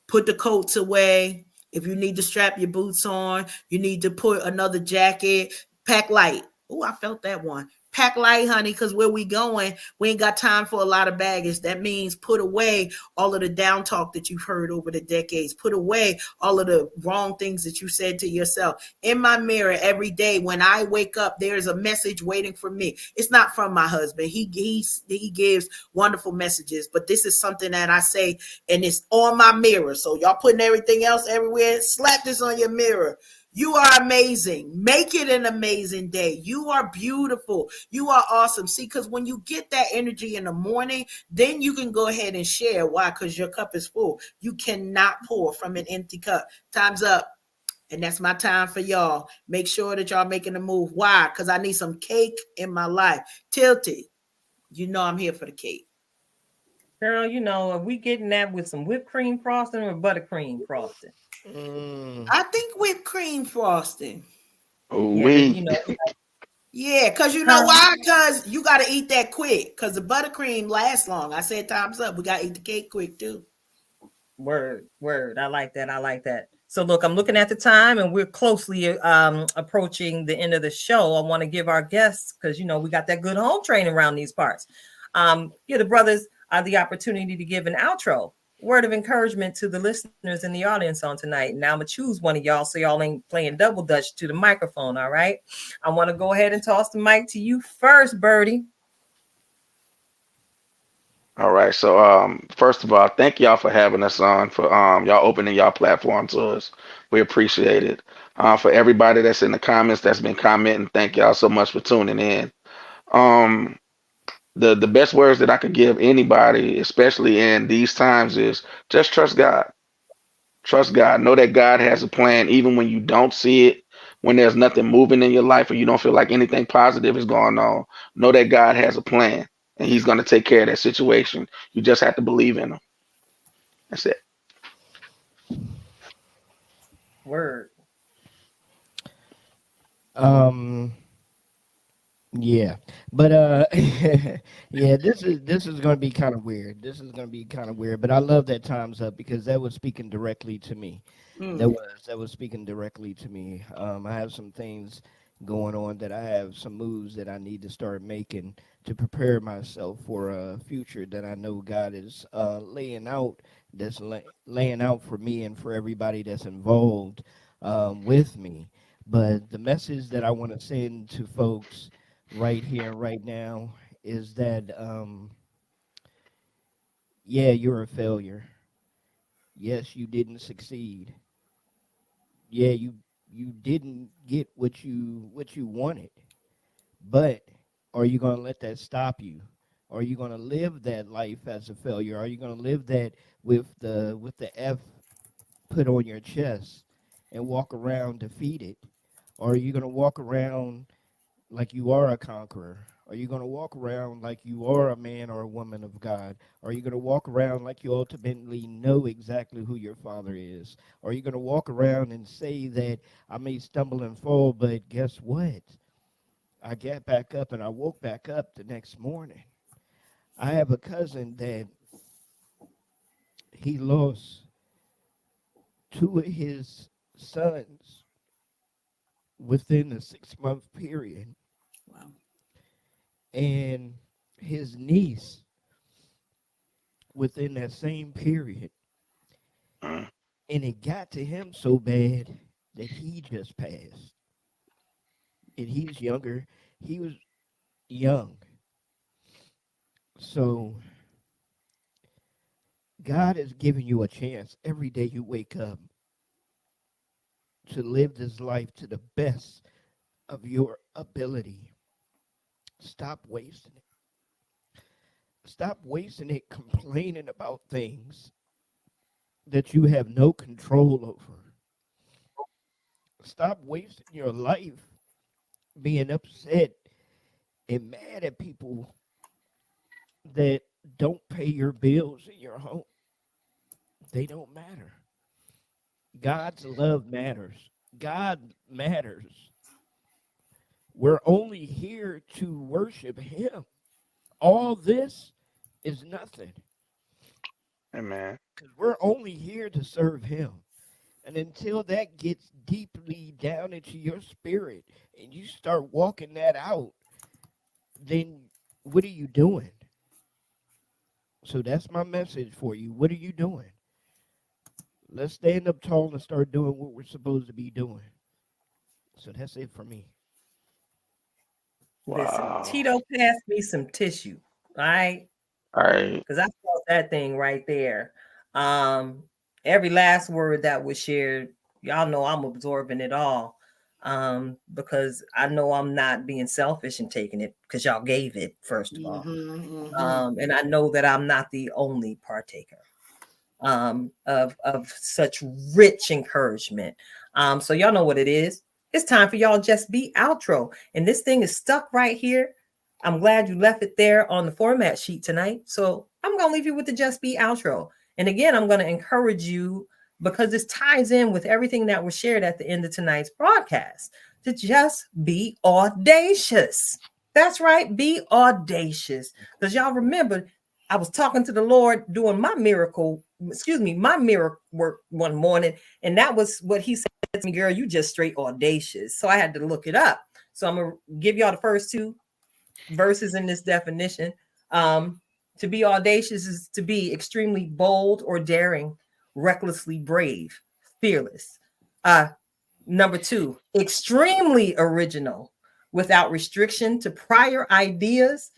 Put the coats away. If you need to strap your boots on, you need to put another jacket. Pack light. Oh, I felt that one. Pack light, honey, because where we going, we ain't got time for a lot of baggage. That means put away all of the down talk that you've heard over the decades. Put away all of the wrong things that you said to yourself. In my mirror every day when I wake up, there's a message waiting for me. It's not from my husband. He gives wonderful messages, but this is something that I say, and it's on my mirror. So y'all putting everything else everywhere, slap this on your mirror. You are amazing. Make it an amazing day. You are beautiful. You are awesome. See, because when you get that energy in the morning, then you can go ahead and share. Why? Because your cup is full. You cannot pour from an empty cup. Time's up. And that's my time for y'all. Make sure that y'all making a move. Why? Because I need some cake in my life. Tilted, you know I'm here for the cake. Girl, you know, are we getting that with some whipped cream frosting or buttercream frosting? I think whipped cream frosting. Yeah, but We you know, Yeah, because you know why? Because you got to eat that quick. Because the buttercream lasts long. I said time's up. We got to eat the cake quick too. word. I like that. I like that. So look, I'm looking at the time and we're closely approaching the end of the show. I want to give our guests, because you know we got that good home training around these parts. Give the brothers the opportunity to give an outro word of encouragement to the listeners in the audience on tonight. Now I'm gonna choose one of y'all so y'all ain't playing double dutch to the microphone. All right. I want to go ahead and toss the mic to you first, Berty. all right. So first of all, thank y'all for having us on, for y'all opening y'all platform to us. We appreciate it. For everybody that's in the comments that's been commenting, thank y'all so much for tuning in. Um the best words that I could give anybody, especially in these times, is just trust God. Trust God. Know that God has a plan even when you don't see it, when there's nothing moving in your life or you don't feel like anything positive is going on. Know that God has a plan and He's going to take care of that situation. You just have to believe in Him. That's it. Word. Um, yeah, but yeah, this is gonna be kind of weird. This is gonna be kind of weird, but I love that time's up because that was speaking directly to me. That was speaking directly to me. I have some things going on that I have some moves that I need to start making to prepare myself for a future that I know God is laying out. That's laying out for me and for everybody that's involved with me. But the message that I want to send to folks right here, right now, is that yeah, you're a failure. Yes, you didn't succeed. Yeah, you didn't get what you wanted. But are you going to let that stop you? Are you going to live that life as a failure? Are you going to live that with the F put on your chest and walk around defeated? Or are you going to walk around like you are a conqueror? Are you going to walk around like you are a man or a woman of God? Are you going to walk around like you ultimately know exactly who your father is? Are you going to walk around and say that I may stumble and fall, but guess what? I got back up and I woke back up the next morning. I have a cousin that he lost two of his sons within a 6-month period. Wow. And his niece within that same period. Mm. And it got to him so bad that he just passed. And he's younger. He was young. So God has given you a chance every day you wake up to live this life to the best of your ability. Stop wasting it. Stop wasting it complaining about things that you have no control over. Stop wasting your life being upset and mad at people that don't pay your bills in your home. They don't matter. God's love matters. God matters. We're only here to worship Him. All this is nothing Amen. because we're only here to serve Him. And until that gets deeply down into your spirit and you start walking that out, then what are you doing? So that's my message for you. What are you doing? Let's stand up tall and start doing what we're supposed to be doing. So that's it for me. Listen, Wow. Tito passed me some tissue. All right. All right. Because I felt that thing right there. Every last word that was shared Y'all know I'm absorbing it all, because I know I'm not being selfish and taking it, because y'all gave it, first of all. And I know that I'm not the only partaker of such rich encouragement. So y'all know what it is. It's time for y'all just be outro. And this thing is stuck right here. I'm glad you left it there on the format sheet tonight. So I'm going to leave you with the just be outro. And again, I'm going to encourage you, because this ties in with everything that was shared at the end of tonight's broadcast, to just be audacious. That's right. Be audacious. Because y'all remember, I was talking to the Lord doing my miracle work one morning. And that was what he said to me, girl, you just straight audacious. So I had to look it up. So I'm going to give y'all the first two verses in this definition. To be audacious is to be extremely bold or daring, recklessly brave, fearless. Number two, extremely original, without restriction to prior ideas,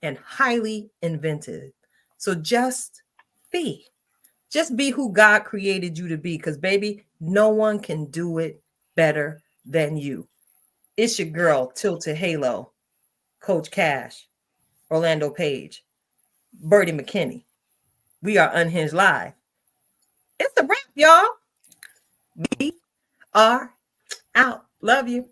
and highly inventive. So just be who God created you to be, because baby, no one can do it better than you. It's your girl, Tilted Halo, Coach Cash, Orlando Page, Berty McKinney. We are Unhinged Live. It's a wrap, y'all. We are out. Love you.